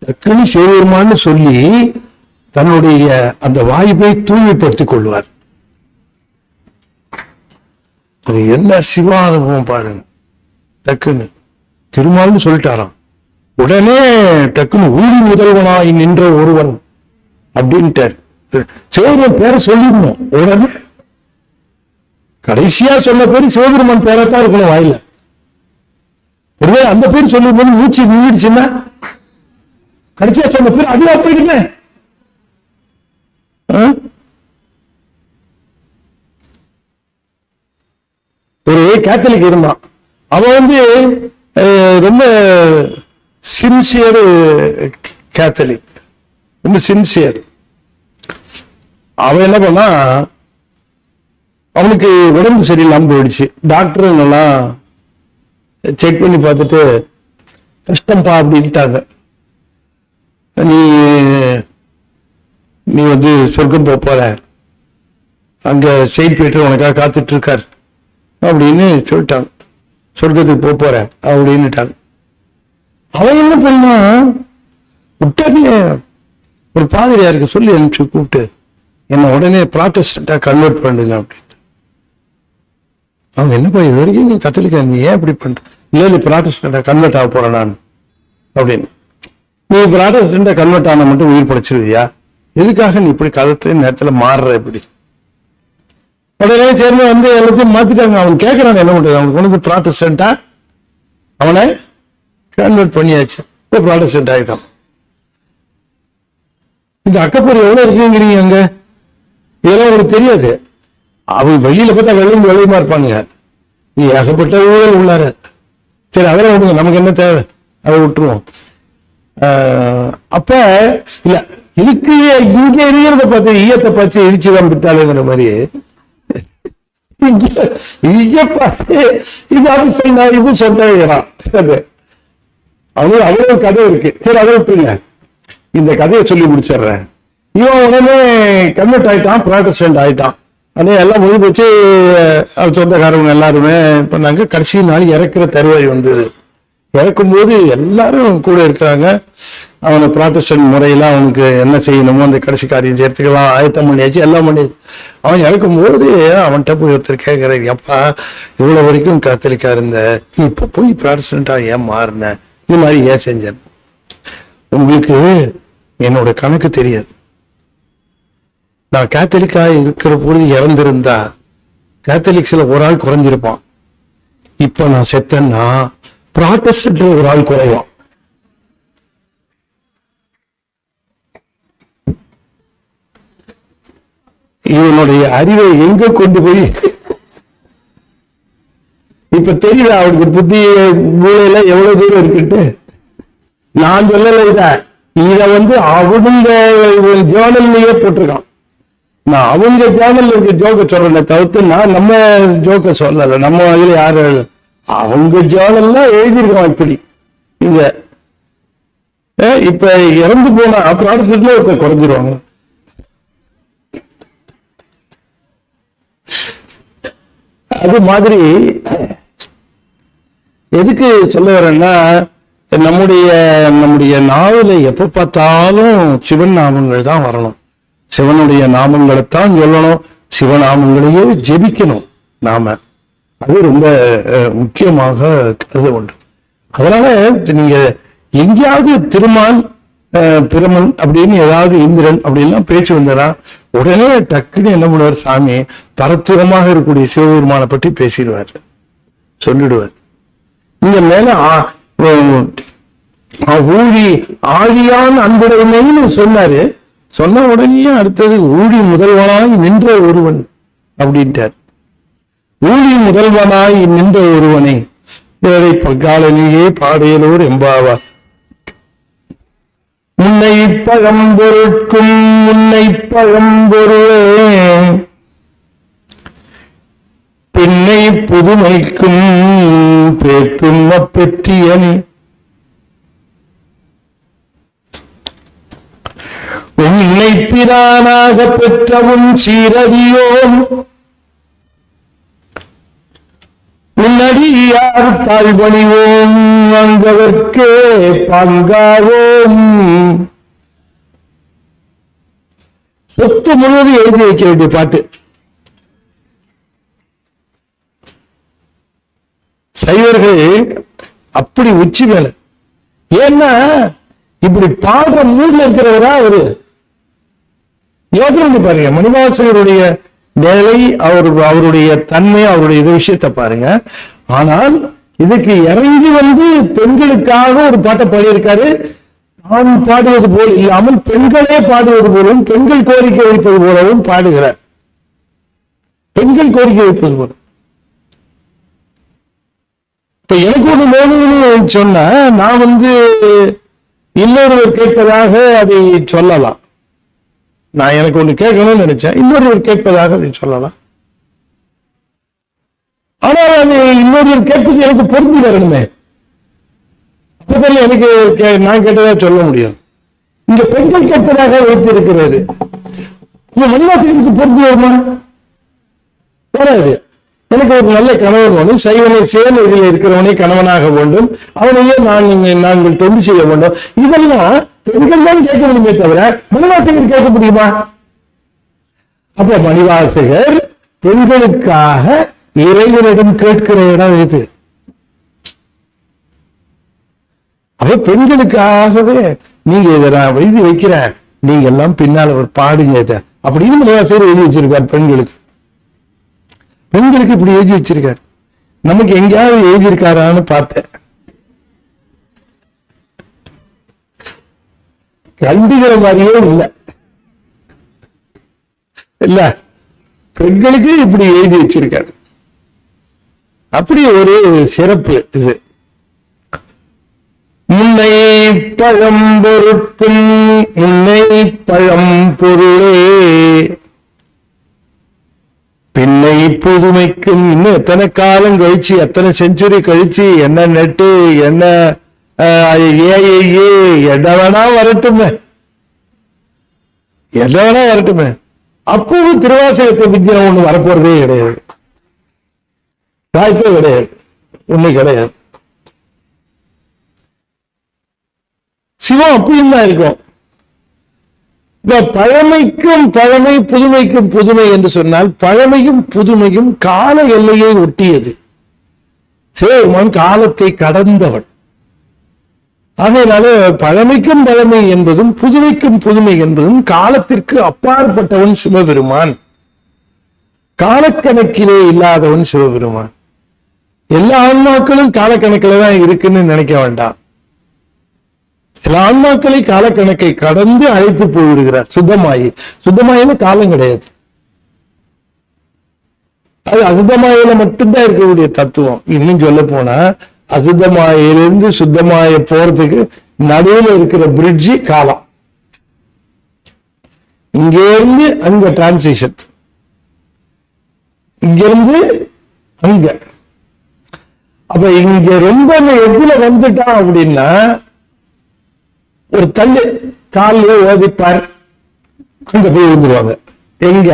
டக்குனு சிவபெருமான்னு சொல்லி தன்னுடைய அந்த வாய்ப்பை தூய்மைப்படுத்திக் கொள்வார். அது என்ன சிவானுபவம் பாருங்க. டக்குன்னு திருமால்னு சொல்லிட்டாராம், உடனே டக்குன்னு ஊழி முதல்வனாய் நின்ற ஒருவன் அப்படின்ட்டார். சிவபெருமான் பேரை சொல்லிடணும். உடனே கடைசியா சொன்ன பேரு சிவபெருமான் பேரத்தான் இருக்கணும் வாயில. ஒருவேளை அந்த பேர் சொல்லும் போது மூச்சு நின்றுடுச்சுன்னா கடைசியா சொன்ன பேர் அதுவா போயிடுமே. ஒரு கேத்தலிக் இருந்தான். அவன் ரொம்ப சின்சியர் கேத்தலிக், ரொம்ப சின்சியர். அவன் என்ன பண்ணா, அவனுக்கு உடம்பு சரியில்லாம போயிடுச்சு. டாக்டர் எல்லாம் செக் பண்ணி பார்த்துட்டு கஷ்டம்பா அப்படின்ட்டாங்க. நீ சொர்க்கம் போற, அங்க செயின்ட் பீட்டர் உனக்காக காத்துட்டு இருக்கார் அப்படின்னு சொல்லிட்டாங்க. சொர்க்கத்துக்கு போற அப்படின்னுட்டாங்க. அவன் என்ன பண்ணா, உடனே ஒரு பாதிரியாருக்கு சொல்லி அனுப்பிச்சு கூப்பிட்டு என்ன உடனே ப்ராட்டஸ்டன்டா கன்வெர்ட் பண்ணுங்க அப்படின்னு. அவங்க என்னப்பா இது வரைக்கும் நீ கத்தலிக்கா, நீ ஏன் இப்படி பண்ற? இல்ல ப்ராட்டஸ்டன்டா கன்வெர்ட் ஆக போறேன் நான் அப்படின்னு. நீ ப்ராட்டஸ்டன்டா கன்வெர்ட் ஆன மட்டும் உயிர் படைச்சிருவியா? எதுக்காக நீ இப்படி கதத்து நேரத்துல மாறுற? இப்படி உடனே சேர்ந்து எல்லாத்தையும் மாத்திட்டாங்க. அவன் கேட்கறான் என்ன பண்றது, அவனுக்கு ப்ராட்டஸ்டன்டா அவனை கன்வெர்ட் பண்ணியாச்சு. இப்போ ப்ராட்டஸ்டன்ட் ஆகிட்டான். இந்த அக்கப்பூர் எவ்வளவு இருக்குங்கிறீங்க அங்க, இதெல்லாம் அவனுக்கு தெரியாது. அவங்க வெளியில பார்த்தா வெள்ளையுமா இருப்பானுங்க. நீ ஏகப்பட்ட ஊழல் உள்ளார. சரி அதெல்லாம் விடுங்க, நமக்கு என்ன தேவை, அதை விட்டுருவோம். அப்ப இல்ல இதுக்கு இங்க இருக்கிறத பார்த்து ஈயத்தை பார்த்து இடிச்சுதான் விட்டாளுங்கிற மாதிரி இங்க பார்த்து இது சொன்னா இது சொன்னான். அவ்வளவு கதை இருக்கு. சரி அதை விட்டுருங்க, இந்த கதையை சொல்லி முடிச்சிடுறேன். இவன் உடனே கன்வெர்ட் ஆயிட்டான், ப்ராட்டஸ்டன்ட் ஆயிட்டான். அதே எல்லாம் முடிவு வச்சு சொந்தக்காரவங்க எல்லாருமே பண்ணாங்க. கடைசி நாள் இறக்குற தருவாய் வந்தது. இறக்கும் போது எல்லாரும் கூட இருக்கிறாங்க. அவனை ப்ராட்டஸ்டன்ட் முறையில அவனுக்கு என்ன செய்யணுமோ அந்த கடைசி காரியம் செய்யறதுக்கெல்லாம் ஆயத்தம் பண்ணியாச்சு, எல்லாம் பண்ணியாச்சு. அவன் இறக்கும் போது அவன்கிட்ட போய் ஒருத்தர் கேட்கிறேன், எப்பா இவ்வளவு வரைக்கும் கத்தலிக்கா இருந்த, நீ இப்ப போய் ப்ராட்டஸ்டன்டா ஏன் மாறின, இது மாதிரி ஏன் செஞ்சேன்? உங்களுக்கு என்னோட கணக்கு தெரியாது. நான் கேத்தலிக்கா இருக்கிற பொழுது இறந்திருந்தா கேத்தலிக்ஸ்ல ஒரு ஆள் குறைஞ்சிருப்பான். இப்ப நான் செத்தேன்னா ப்ராட்டஸ்டன்ட்ல ஒரு ஆள் குறைவான். இவனுடைய அறிவை எங்க கொண்டு போய் இப்ப தெரியல அவனுக்கு புத்தி மூளையில எவ்வளவு தூரம் இருக்குட்டு. நான் சொல்லல இத அவனுங்க ஜேர்னல்லையே போட்டிருக்கான். நான் அவங்க சேனல்ல இருக்க ஜோக்க சொல்றேன் தவிர்த்து நான் நம்ம ஜோக்க சொல்லல. நம்ம வகையில யாரு அவங்க சேனல்ல எழுதியிருக்கோம். இப்படி இங்க இப்ப இறந்து போனா ப்ராடக்ட்ல ஒருத்தர் குறைஞ்சிருவாங்க. அது மாதிரி எதுக்கு சொல்ல வரேன்னா, நம்முடைய நாவல எப்ப பார்த்தாலும் சிவன் நாமங்கள் தான் வரணும். சிவனுடைய நாமங்களைத்தான் சொல்லணும். சிவநாமங்களையே ஜெபிக்கணும் நாம. அது ரொம்ப முக்கியமாக கருத உண்டு. அதனால நீங்க எங்கேயாவது திருமால் பிரமன் அப்படின்னு ஏதாவது இந்திரன் அப்படின்லாம் பேச்சு வந்ததா உடனே டக்குன்னு என்ன பண்ணுவார், சாமி பரத்துவமாக இருக்கக்கூடிய சிவபெருமானை பற்றி பேசிடுவார், சொல்லிடுவார். இங்க மேல ஊழி ஆழியான் அன்புடைமைன்னு சொன்னாரு. சொன்ன உடனே அடுத்தது ஊழி முதல்வனாய் நின்ற ஒருவன் அப்படின்ட்டார். ஊழி முதல்வனாய் நின்ற ஒருவனை ஏழை பங்காளனியே பாடையலூர் எம்பாவார். முன்னை பழம்பொருட்கும் முன்னை பழம்பொருளே பின்னை புதுமைக்கும் பேத்தும் அப்பெற்றியனே உன்னை பிரானாக பெற்றவும் சீரடியோம் உன்னடியார் தாழ்வணிவோம் அங்கவர்க்கே பங்காவோம். சொத்து முழுவதும் எழுதி வைக்க வேண்டிய பாட்டு. சைவர்கள் அப்படி உச்சி மேல. ஏன்னா இப்படி பாடுற மூட்ல இருக்கிறவரா அவரு. யோசனை பாருங்க, மணிவாசகருடைய நிலை, அவருடைய தன்மை, அவருடைய இது விஷயத்தை பாருங்க. ஆனால் இதுக்கு இறங்கி வந்து பெண்களுக்காக ஒரு பாட்டை பாடியிருக்காரு. தான் பாடுவது போல் இல்லாமல் பெண்களே பாடுவது போலவும் பெண்கள் கோரிக்கை வைப்பது போலவும் பாடுகிறார். பெண்கள் கோரிக்கை வைப்பது போல. இப்ப எனக்கு ஒரு வேணும்னு சொன்னா நான் இன்னொருவர் கேட்பதாக அதை சொல்லலாம். நான் எனக்கு ஒண்ணு கேட்கணும்னு நினைச்சேன், இன்னொருவர் கேட்பதாக அதை சொல்லலாம். ஆனால் அது இன்னொருவர் கேட்பது எனக்கு பொருந்தி வரணுமே. அப்பதான் எனக்கு நான் கேட்டதா சொல்ல முடியும். இங்க பெண்கள் கேட்பதாக வைத்திருக்கிறது. இந்த மணிவாசகருக்கு பொருந்தி வருமா? வராது. எனக்கு ஒரு நல்ல கணவன் வேணும், சைவனை சேனையில் இருக்கிறவனை கணவனாக வேண்டும், அவனையே நாங்கள் தொண்டு செய்ய வேண்டும். இதெல்லாம் பெண்கள் தான் கேட்க முடியுமே தவிர மணிவாசகர் கேட்க முடியுமா? அப்ப மணிவாசகர் பெண்களுக்காக இறைவனிடம் கேட்கிற இடம் இது. அப்ப பெண்களுக்காகவே நீங்க இதை நான் எழுதி வைக்கிறேன், நீங்க எல்லாம் பின்னால் ஒரு பாடுங்க இதை அப்படின்னு மணிவாசகர் எழுதி வச்சிருக்கார். பெண்களுக்கு இப்படி எழுதி வச்சிருக்காரு. நமக்கு எங்கேயாவது எழுதியிருக்காரான்னு பார்த்தேன், கண்டுகிற மாதிரியே இல்ல. பெண்களுக்கு இப்படி எழுதி வச்சிருக்காரு. அப்படி ஒரு சிறப்பு இது. முன்னை பழம்பொருட்கும் முன்னை பழம்பொருளே பின்னை புதுமைக்கும். இன்னும் எத்தனை காலம் கழிச்சு, எத்தனை செஞ்சுரி கழிச்சு, என்ன நெட்டு, என்ன என்ன வேணா வரட்டுமே, என்ன வேணா வரட்டுமே. அப்பவும் திருவாசகத்தை வித்தியம் ஒண்ணு வரப்போறதே கிடையாது, வாய்ப்பே கிடையாது, ஒண்ணு கிடையாது. சிவம் அப்படியும் தான் இருக்கும். பழமைக்கும் பழமை, புதுமைக்கும் புதுமை என்று சொன்னால் பழமையும் புதுமையும் கால எல்லையை ஒட்டியது. சிவபெருமான் காலத்தை கடந்தவன். அதனால பழமைக்கும் பழமை என்பதும் புதுமைக்கும் புதுமை என்பதும் காலத்திற்கு அப்பாற்பட்டவன் சிவபெருமான். காலக்கணக்கிலே இல்லாதவன் சிவபெருமான். எல்லா ஆன்மாக்களும் காலக்கணக்கில தான் இருக்குன்னு நினைக்க வேண்டாம். சில ஆன்மாக்களை காலக்கணக்கை கடந்து அழைத்து போய்விடுகிறார். சுத்தமாயில காலம் கிடையாது. அது அசுத்தமாயில மட்டும்தான் இருக்கக்கூடிய தத்துவம். இன்னும் சொல்ல போனா அசுத்தமாயிலிருந்து சுத்தமாய போறதுக்கு நடுவில் இருக்கிற பிரிட்ஜி காலம். இங்க இருந்து அங்க டிரான்சிஷன், இங்க இருந்து அங்க. அப்ப இங்க ரொம்ப எதுல வந்துட்டான் அப்படின்னா, ஒரு தள்ளு காலிலே ஓதிப்பார், அங்க போய் வந்துருவாங்க. எங்க?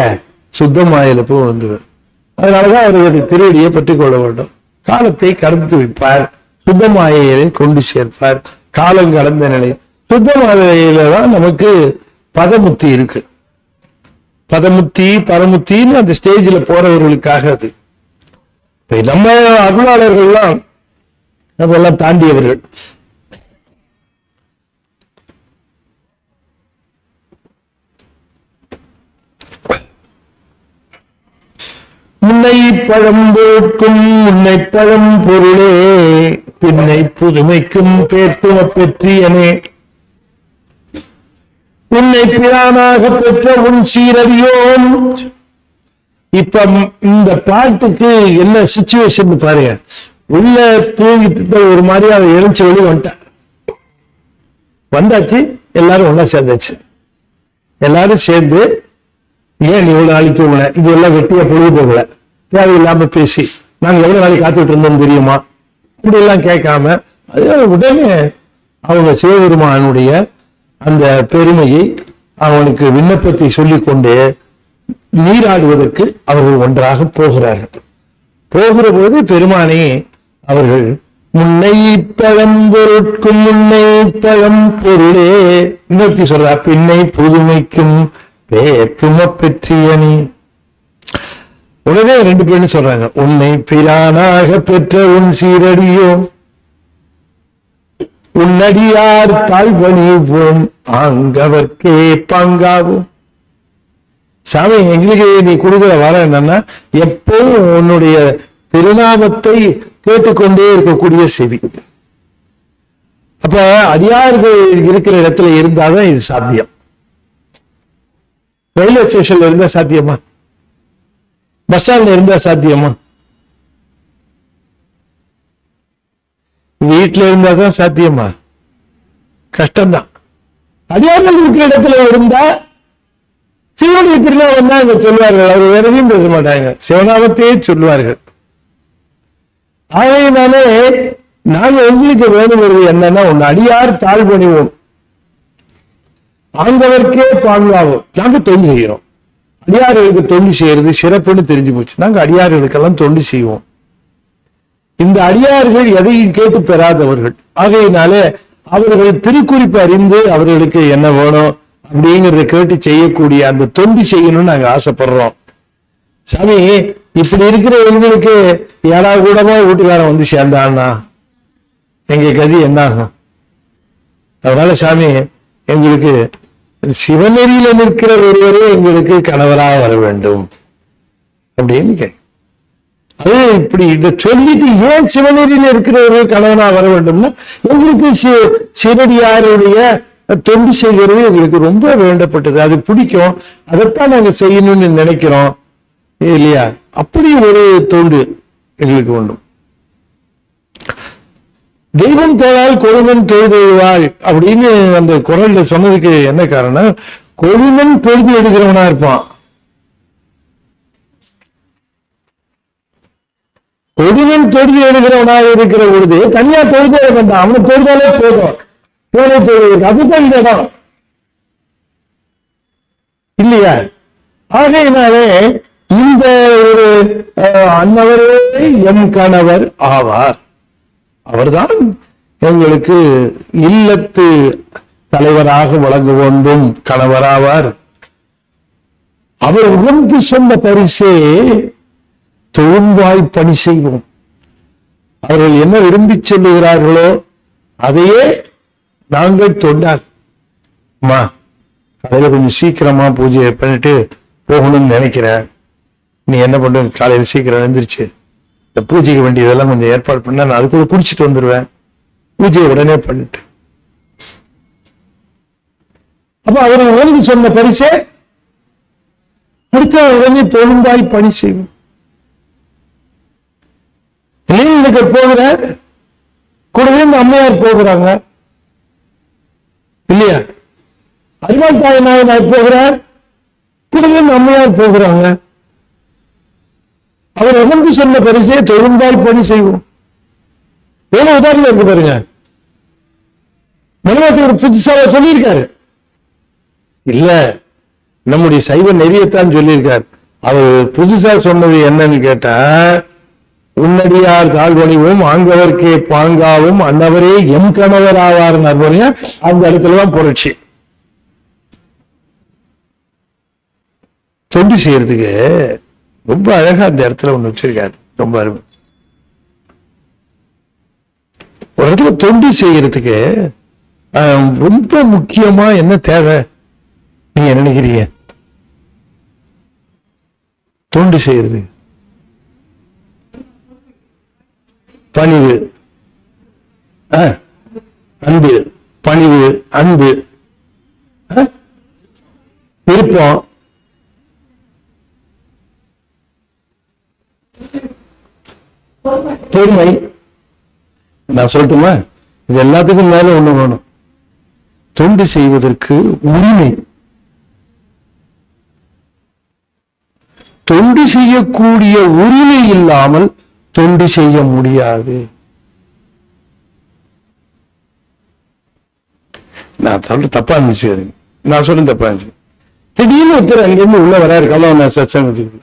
சுத்தமாயில போய் வந்துருவார். அதனாலதான் அவர்களுடைய திருவடியை பற்றிக் கொள்ள வேண்டும். காலத்தை கடந்து வைப்பார், சுத்தமாயிலை கொண்டு சேர்ப்பார். காலம் கடந்த நிலை சுத்தமாயில தான் நமக்கு பதமுத்தி இருக்கு. பதமுத்தி பரமுத்தின்னு அந்த ஸ்டேஜ்ல போறவர்களுக்காக அது. நம்ம அருளாளர்கள்லாம் அதெல்லாம் தாண்டியவர்கள். முன்னை பழம்போக்கும் முன்னை பழம் பொருளே பின்னை புதுமைக்கும் பேர்த்துவ பெற்றியனே உன்னை பிரானாக பெற்ற உன் சீரடியோன். இப்ப இந்த பாட்டுக்கு என்ன சிச்சுவேஷன் பாருங்க. உள்ள தூங்கிட்டு ஒரு மாதிரி அதை எழுச்சி வெளியே வந்தாச்சு, எல்லாரும் ஒன்னா சேர்ந்தாச்சு. எல்லாரும் சேர்ந்து, ஏன் இவ்வளவு நாளைக்கு தூங்கல, இது எல்லாம் வெட்டியா பொழுது போகல, தேவையில்லாம பேசி நாங்க எவ்வளவு நாளைக்கு காத்துட்டு இருந்தோம் தெரியுமா, இப்படி எல்லாம் கேட்காம உடனே அவங்க சிவபெருமானுடைய அந்த பெருமையை அவனுக்கு விண்ணப்பத்தை சொல்லிக் கொண்டே நீராடுவதற்கு அவர்கள் ஒன்றாக போகிறார்கள். போகிற போது பெருமானே அவர்கள் முன்னை பழம்பொருட்கும் முன்னை பழம் பொருளே நிறுத்தி சொல்றார், பின்னை புதுமைக்கும் பேத்தும பெற்றியனி. உடனே ரெண்டு பேரும் சொல்றாங்க, உன்னை பிரானாக பெற்ற உன் சீரடியோ உன்னடியார் தாழ்வணிவோம் அங்கவர்க்கே பங்காகும். சாமி, எங்களுக்கு நீ கொடுக்கிற வர என்னன்னா, எப்பவும் உன்னுடைய திருநாமத்தை கேட்டுக்கொண்டே இருக்கக்கூடிய செவி. அப்ப அடியார்கள் இருக்கிற இடத்துல இருந்தாதான் இது சாத்தியம். ரயில்வே ஸ்டேஷன்ல இருந்தா சாத்தியமா? பஸ் ஸ்டாண்ட்ல இருந்தா சாத்தியமா? வீட்டுல இருந்தா தான் சாத்தியமா? கஷ்டம்தான். அடியார்கள் இருக்கிற இடத்துல இருந்தா சிவனுடைய திருநாமம் தான் இங்க சொல்வார்கள். அவர் வேற எதையும் பேச மாட்டாங்க, சிவநாமத்தையே சொல்லுவார்கள். ஆகையினாலே நாங்க எங்களுக்கு வேணுங்கிறது என்னன்னா, உன் அடியார் தாழ்வணிவோம் ஆண்டவர்க்கே பாங்காவோம். நாங்க தொண்டு செய்யறோம். அடியார்களுக்கு தொண்டு செய்யறது சிறப்புன்னு தெரிஞ்சு போச்சு. நாங்க அடியார்களுக்கெல்லாம் தொண்டு செய்வோம். இந்த அடியார்கள் எதையும் கேட்டு பெறாதவர்கள். ஆகையினாலே அவர்கள் திருக்குறிப்பு அறிந்து அவர்களுக்கு என்ன வேணும் அப்படிங்கிறத கேட்டு செய்யக்கூடிய அந்த தொண்டு செய்யணும்னு நாங்க ஆசைப்படுறோம். சாமி, இப்படி இருக்கிற எங்களுக்கு யாராவது கூடமா வீட்டுக்காரன் வந்து சேர்ந்தான்னா எங்க கதி என்ன ஆகும்? அதனால சாமி, எங்களுக்கு சிவநெறியில நிற்கிற ஒருவரே எங்களுக்கு கணவராக வர வேண்டும் அப்படின்னு கேட்க. அது இப்படி இதை சொல்லிட்டு ஏன் சிவநெறியில இருக்கிறவர்கள் கணவனா வர வேண்டும்னா, எங்களுக்கு சிவடியாருடைய தொண்டு செய்கிறது எங்களுக்கு ரொம்ப வேண்டப்பட்டது, அது பிடிக்கும், அதைத்தான் நாங்க செய்யணும்னு நினைக்கிறோம் இல்லையா? அப்படி ஒரு தொண்டு எங்களுக்கு வேண்டும். தெய்வம் தோழால் கொழுமன் தொழுதெழுவாள் அப்படின்னு அந்த குரல்ல சொன்னதுக்கு என்ன காரணம்? கொழுமன் பொழுது எடுக்கிறவனா இருப்பான். கொழுமன் தொழுது எடுக்கிறவனாக இருக்கிற பொழுது தனியா தொழுதே வேண்டாம், அவனை தொழுதாலே போதும். போனை தொழுது அதுதான் இந்த இடம் இல்லையா? ஆகையினாலே இந்த ஒரு அன்னவரே எம் கணவர் ஆவார். அவர்தான் எங்களுக்கு இல்லத்து தலைவராக வழங்க வேண்டும், கணவராவார். அவர் உணர்ந்து சொன்ன பரிசே தொழும்பாய் பணி செய்வோம். அவர்கள் என்ன விரும்பி சொல்லுகிறார்களோ அதையே நாங்கள் தொண்டார். அம்மா, காலையில கொஞ்சம் சீக்கிரமா பூஜை பண்ணிட்டு போகணும்னு நினைக்கிறேன், நீ என்ன பண்ண, காலையில சீக்கிரம் எழுந்திருச்சு இந்த பூஜைக்கு வேண்டியதெல்லாம் கொஞ்சம் ஏற்பாடு பண்ண, நான் அது கூட குடிச்சிட்டு வந்துடுவேன், பூஜையை உடனே பண்ணிட்டு. அப்ப அவரை உணர்ந்து சொன்ன பரிசே அடுத்த உடனே தொழும்பாய் பணி செய்வோம். எனக்கு போகிறார் கூடவே இந்த அம்மையார் போகிறாங்க இல்லையா? அருமாள் தாய் நாயனார் போகிறார், இப்படியே நம்ம யார் போகிறாங்க? அவர் அகர்ந்து சொன்ன பரிசையை தொழுந்தால் பணி செய்வோம். எவ்வளவு உதாரணம் இருக்கு பாருங்க. மனவாளர் புதுசாக சொல்லியிருக்காரு இல்ல, நம்முடைய சைவ நெறியத்தான் சொல்லியிருக்கார். அவர் புதுசா சொன்னது என்னன்னு கேட்டா, உன்னடியார் தாழ்வணிவும் ஆங்கவர்க்கே பாங்காவும் அன்னவரே எம் கணவர் ஆவார். அந்த இடத்துலதான் புரட்சி. தொண்டு செய்யறதுக்கு ரொம்ப அழகா அந்த இடத்துல ஒண்ணு வச்சிருக்காரு. ரொம்ப அருமை. ஒரு இடத்துல தொண்டு செய்யறதுக்கு ரொம்ப முக்கியமா என்ன தேவை நீங்க நினைக்கிறீங்க? தொண்டு செய்யறது பணிவு, அன்பு, பணிவு, அன்பு, விருப்பம், பொறுமை. நான் சொல்லட்டுமா? இது எல்லாத்துக்கும் மேல ஒண்ணு வேணும். தொண்டு செய்வதற்கு உரிமை. தொண்டு செய்யக்கூடிய உரிமை இல்லாமல் தொண்டு செய்ய முடியாது. நான் சொல்ல தப்பா இருந்துச்சு, நான் சொல்ல தப்பா இருந்துச்சு. திடீர்னு ஒருத்தர் அங்கிருந்து உள்ள வராரு கலவன சத்சங்கத்துக்கு.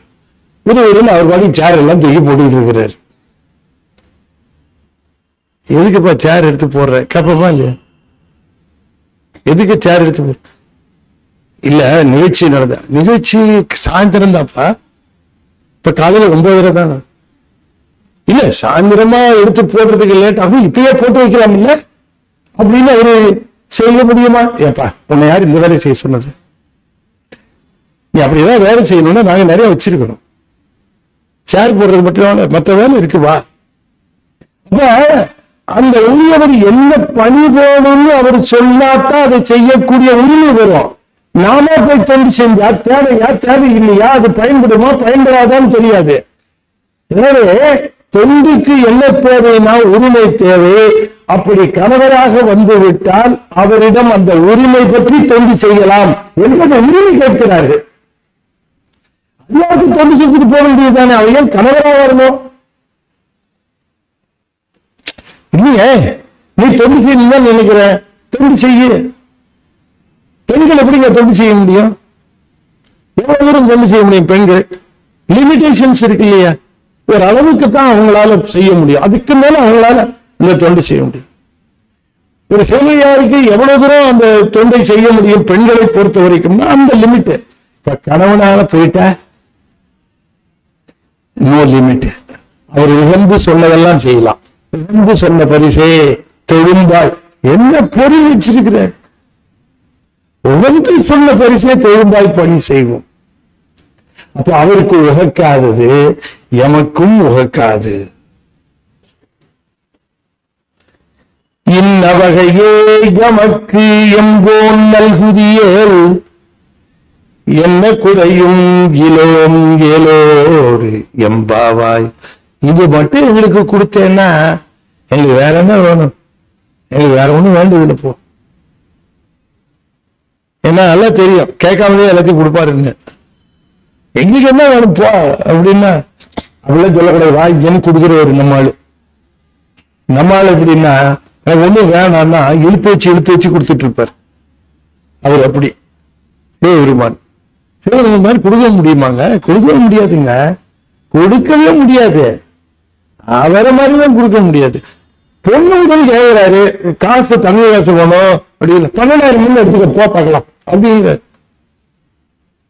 ஒரு அவர் பாடி சேர் எல்லாம் தூக்கி போட்டுக்கிட்டு இருக்கிறாரு. எதுக்குப்பா சேர் எடுத்து போடுற? கேப்பமா இல்லையா? எதுக்கு சேர் எடுத்து போ? இல்ல, நிகழ்ச்சி நடந்த நிகழ்ச்சி சாயந்தரம் தான்ப்பா. இப்ப காலையில 9:30 தானே. இல்ல, சாயந்தரமா எடுத்து போடுறதுக்கு லேட் ஆகும், இப்பயே போட்டு வைக்கலாம் இல்ல அப்படின்னு அவரு செய்ய முடியுமா? ஏப்பா உன்னை யார் இந்த வேலையை செய்ய சொன்னது? நீ அப்படிதான் வேலை செய்யணும்னா நாங்க நிறைய வச்சிருக்கிறோம். சேர் போடுறது மட்டும் மற்ற வேலை இருக்கு வா. அந்த உரியவர் என்ன பணி போகணும்னு அவர் சொன்னாத்தான் அதை செய்யக்கூடிய உரிமை வரும். நாம போய் தொண்டு செஞ்சா தேவையா தேவை இல்லையா, அது பயன்படுமா பயன்படாதான்னு தெரியாது. எனவே தொண்டுக்கு என்ன தேவைனா உரிமை தேவை. அப்படி கணவராக வந்து விட்டால் அவரிடம் அந்த உரிமை பற்றி தொண்டு செய்யலாம் என்பதை உரிமை கேட்கிறார்கள். எல்லாருக்கும் தொண்டு செஞ்சுட்டு போக வேண்டியதுதானே, அவர் ஏன் கணவராக வரணும்? இல்லையே, நீ தொண்டு செய்யணும் நினைக்கிற, தொண்டு செய்ய. பெண்கள் எப்படிங்க தொண்டு செய்ய முடியும்? எவ்வளவு தூரம் தொண்டு செய்ய முடியும்? பெண்கள் லிமிடேஷன்ஸ் இருக்கு இல்லையா, ஒரு அளவுக்கு தான் அவங்களால செய்ய முடியும், அதுக்கு மேல அவங்களால இந்த தொண்டு செய்ய முடியும். ஒரு சிவனையாருக்கு எவ்வளவு தூரம் அந்த தொண்டை செய்ய முடியும் பெண்களை பொறுத்த வரைக்கும்னா அந்த லிமிட். இப்ப கணவனால போயிட்ட நோ லிமிட். அவர் இழந்து சொன்னதெல்லாம் செய்யலாம். இழந்து சொன்ன பரிசே தொழும்பாய். என்ன பொருள் வச்சிருக்கிறார்? உகந்து சொன்ன பரிசே தொழும்பாய் பணி செய்வோம். அப்ப அவருக்கு உகக்காதது எமக்கும் உகக்காது. இன்னவகையே எமக்கு எங்கோன் நல்குதியேல் என்ன குறையும் இலோம் ஏலோடு எம்பாவாய். இது மட்டும் எங்களுக்கு கொடுத்தேன்னா எங்களுக்கு வேற என்ன வேணும்? எங்களுக்கு வேற ஒண்ணும் வேண்டியதில்லை போ. ஏன்னா நல்லா தெரியும் கேட்காமலே எல்லாத்தையும் கொடுப்பாருன்னு. எங்களுக்கு என்ன வேணும் போ அப்படின்னா அப்படிலாம் சொல்லக்கூடாது. வாய்க்குன்னு கொடுக்குறவர் நம்மாள் எப்படின்னா ஒண்ணும் வேணாம்னா இழுத்து வச்சு கொடுத்துட்டு இருப்பார் அவர். அப்படி சிவபெருமான் மாதிரி கொடுக்க முடியுமாங்க? கொடுக்கவே முடியாதுங்க, கொடுக்கவே முடியாது. வேற மாதிரிதான் கொடுக்க முடியாது. பொண்ணு முதல் கேட்கிறாரு, காசு தமிழ் காசு வேணும் அப்படின்னு 12,000 எடுத்துக்க போ பார்க்கலாம் அப்படிங்கிற.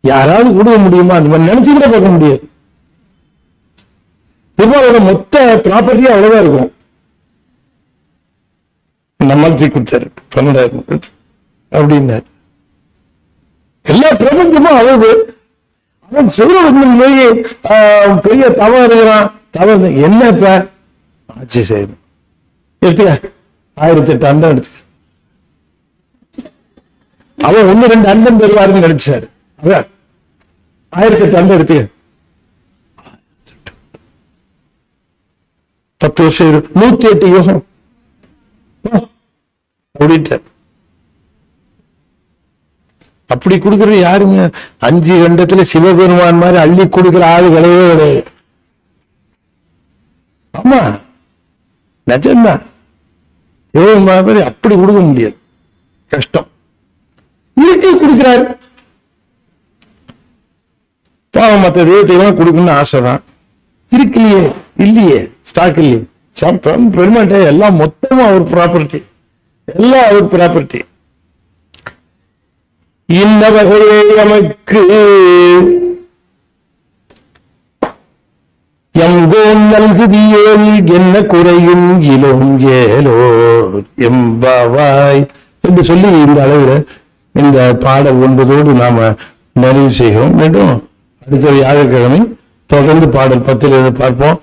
யாராவது கொடுக்க முடியுமா? அந்த மாதிரி நினைச்சு கூட பார்க்க முடியாது. திருமாவோட மொத்த ப்ராப்பர்ட்டி அவ்வளவுதான் இருக்கும். நம்மால் தூக்கி கொடுத்தாரு 12,000 அப்படின்னாரு. எல்லா பிரபஞ்சமும் அவ்வளவு. அவன் சூரியன் போய் பெரிய தவம் இருக்கிறான். தவறு என்ன? இப்ப ஆட்சி செய்யணும். எடுத்துக்க 1008 அண்டம் எடுத்துக்க. அவன் 1-2 அண்டம் பெறுவாருன்னு நினைச்சாரு. அதான் 1008 அண்டம் எடுத்துக்க. 10 வருஷம் 108 யோகம் அப்படின்ட்டார். அப்படி கொடுக்கறது யாருமே 5 கண்டத்துல சிவபெருமான் மாதிரி அள்ளி கொடுக்கிற ஆளு கிடையவே கிடையாது. ஆமா, நிஜம்தான். சிவபெருமான் மாதிரி அப்படி கொடுக்க முடியாது, கஷ்டம். இயற்கை கொடுக்கிறாரு. பாவம் மற்ற தெய்வத்தையும் கொடுக்கணும்னு ஆசைதான். இருக்குல்லையே, இல்லையே, ஸ்டாக் இல்லையே. பெருமாட்டே எல்லாம் மொத்தமா அவர் ப்ராப்பர்ட்டி, எல்லாம் அவர் ப்ராப்பர்ட்டி. இந்த வகையை நமக்கு எங்கோன் நல்குதியேல் என்ன குறையும் இலோம் ஏலோர் எம்பாவாய் என்று சொல்லி இந்த அளவில் இந்த பாடல் 9 நாம நிறைவு செய்கிறோம். மீண்டும் அடுத்த வியாழக்கிழமை தொடர்ந்து பாடல் 10 பார்ப்போம்.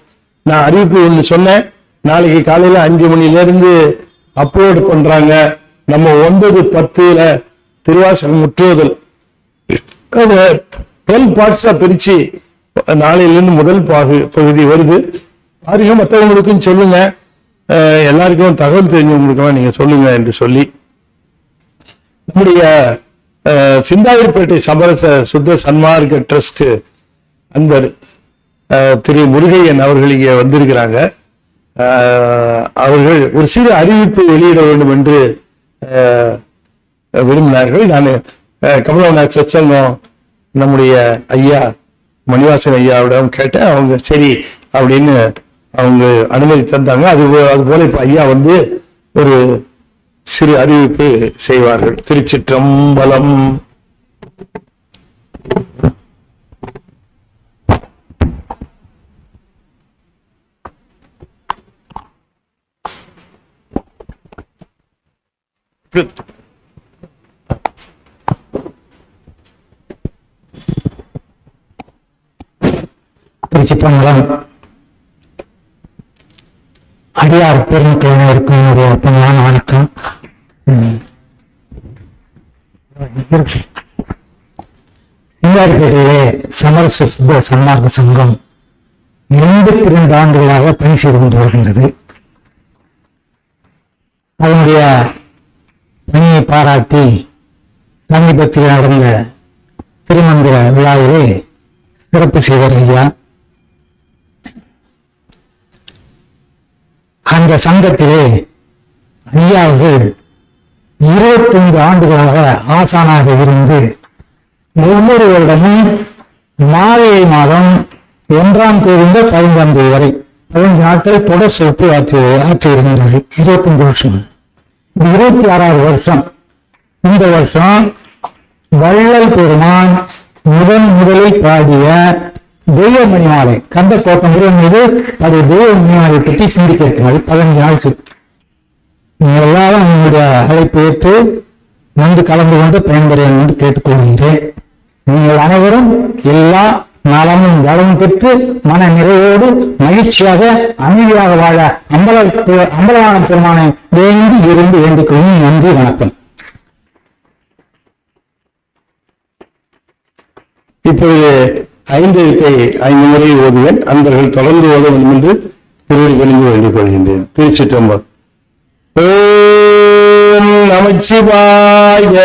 நான் அறிவிப்பு ஒன்று சொன்னேன், நாளைக்கு காலையில 5 மணிலிருந்து அப்லோட் பண்றாங்க. நம்ம 9:10 திருவாசகம் முற்றுவதல் 12 பார்ட்ஸா பிரிச்சு நாளையிலிருந்து முதல் பகுதி வருது. பாருங்க, மற்றவங்களுக்கும் சொல்லுங்க, எல்லாருக்கும் தகவல் தெரிஞ்சவங்களுக்கெல்லாம் நீங்க சொல்லுங்க என்று சொல்லி நம்முடைய சிந்தாதிரிப்பேட்டை சமரச சுத்த சன்மார்க்க ட்ரஸ்ட் அன்பர் திரு முருகையன் அவர்கள் இங்கே வந்திருக்கிறாங்க. அவர்கள் ஒரு சிறு அறிவிப்பு வெளியிட வேண்டும் என்று விரும்பினார்கள். நான் கமலநாத் சச்சங்கம் நம்முடைய ஐயா மணிவாசன் ஐயாவிடம் கேட்டேன். அவங்க சரி அப்படின்னு அவங்க அனுமதி தந்தாங்க. அது போல இப்ப ஐயா வந்து ஒரு சிறு அறிவிப்பு செய்வார்கள். திருச்சிற்றம்பலம். திருச்சிற்றம்பலம். அடியார் பெருமக்களுக்கும் என்னுடைய பணியான வணக்கம். சிந்தாதிரிப்பேட்டையிலே சமரச சுத்த சன்மார்க்க சங்கம் 82 ஆண்டுகளாக பணி செய்து கொண்டு வருகின்றது. அதனுடைய பணியை பாராட்டி சமீபத்தில் நடந்த திருமந்திர விழாவிலே சிறப்பு செய்தார் ஐயா. அந்த சங்கத்திலே ஐயாவுகள் 25 ஆண்டுகளாக ஆசானாக இருந்து ஒவ்வொரு வருடமும் மாலை மாதம் 1ஆம் தேதி முதல் 15ஆம் தேதி வரை 15 நாட்கள் தொடர் சொற்பு ஆற்றியிருந்தார்கள். 25 வருஷம். 26வது வருஷம். இந்த வருஷம் வள்ளல் பெருமான் முதலில் பாடிய தெய்வ மணிமாலை கந்த கோட்டம் மீது அது தெய்வ மணிமாலை பற்றி சிந்திக்க இருக்கிறது. 15 நாள் எல்லாரும் உங்களுடைய அழைப்பு ஏற்று வந்து கலந்து கொண்டு பயன்பெற என்று கேட்டுக்கொள்கின்றேன். நீங்கள் அனைவரும் எல்லா நலமும் வளமும் பெற்று மன நிறைவோடு மகிழ்ச்சியாக அமைதியாக வாழ அம்பலவான பெருமானை வேண்டி இருந்து வேண்டிக் கொள்ளும். நன்றி, வணக்கம். இப்பொழுது 5 முறை ஓதுவேன். அன்பர்கள் தொடர்ந்து ஓத வேண்டும் என்று திருவடி பணிந்து வேண்டிக் கொள்கின்றேன். திருச்சிற்றம்பலம். ஓம் நமச்சிவாய.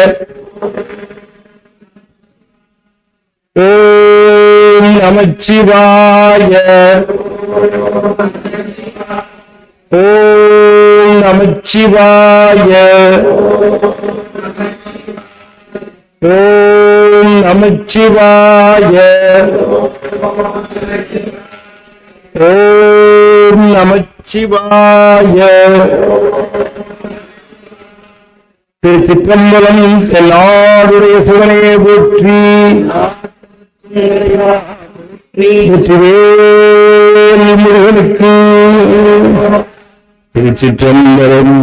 ஓம் நமச்சிவாய. ஓம் நமச்சிவாய. ஓம் நமச்சிவாய. ஓம் நமச்சிவாய. திருச்சிற்றம்பலம். தென்னாடுடைய சிவனே போற்றி. வெற்றிவேல் முருகனுக்கு. திருச்சிற்றம்பலம்.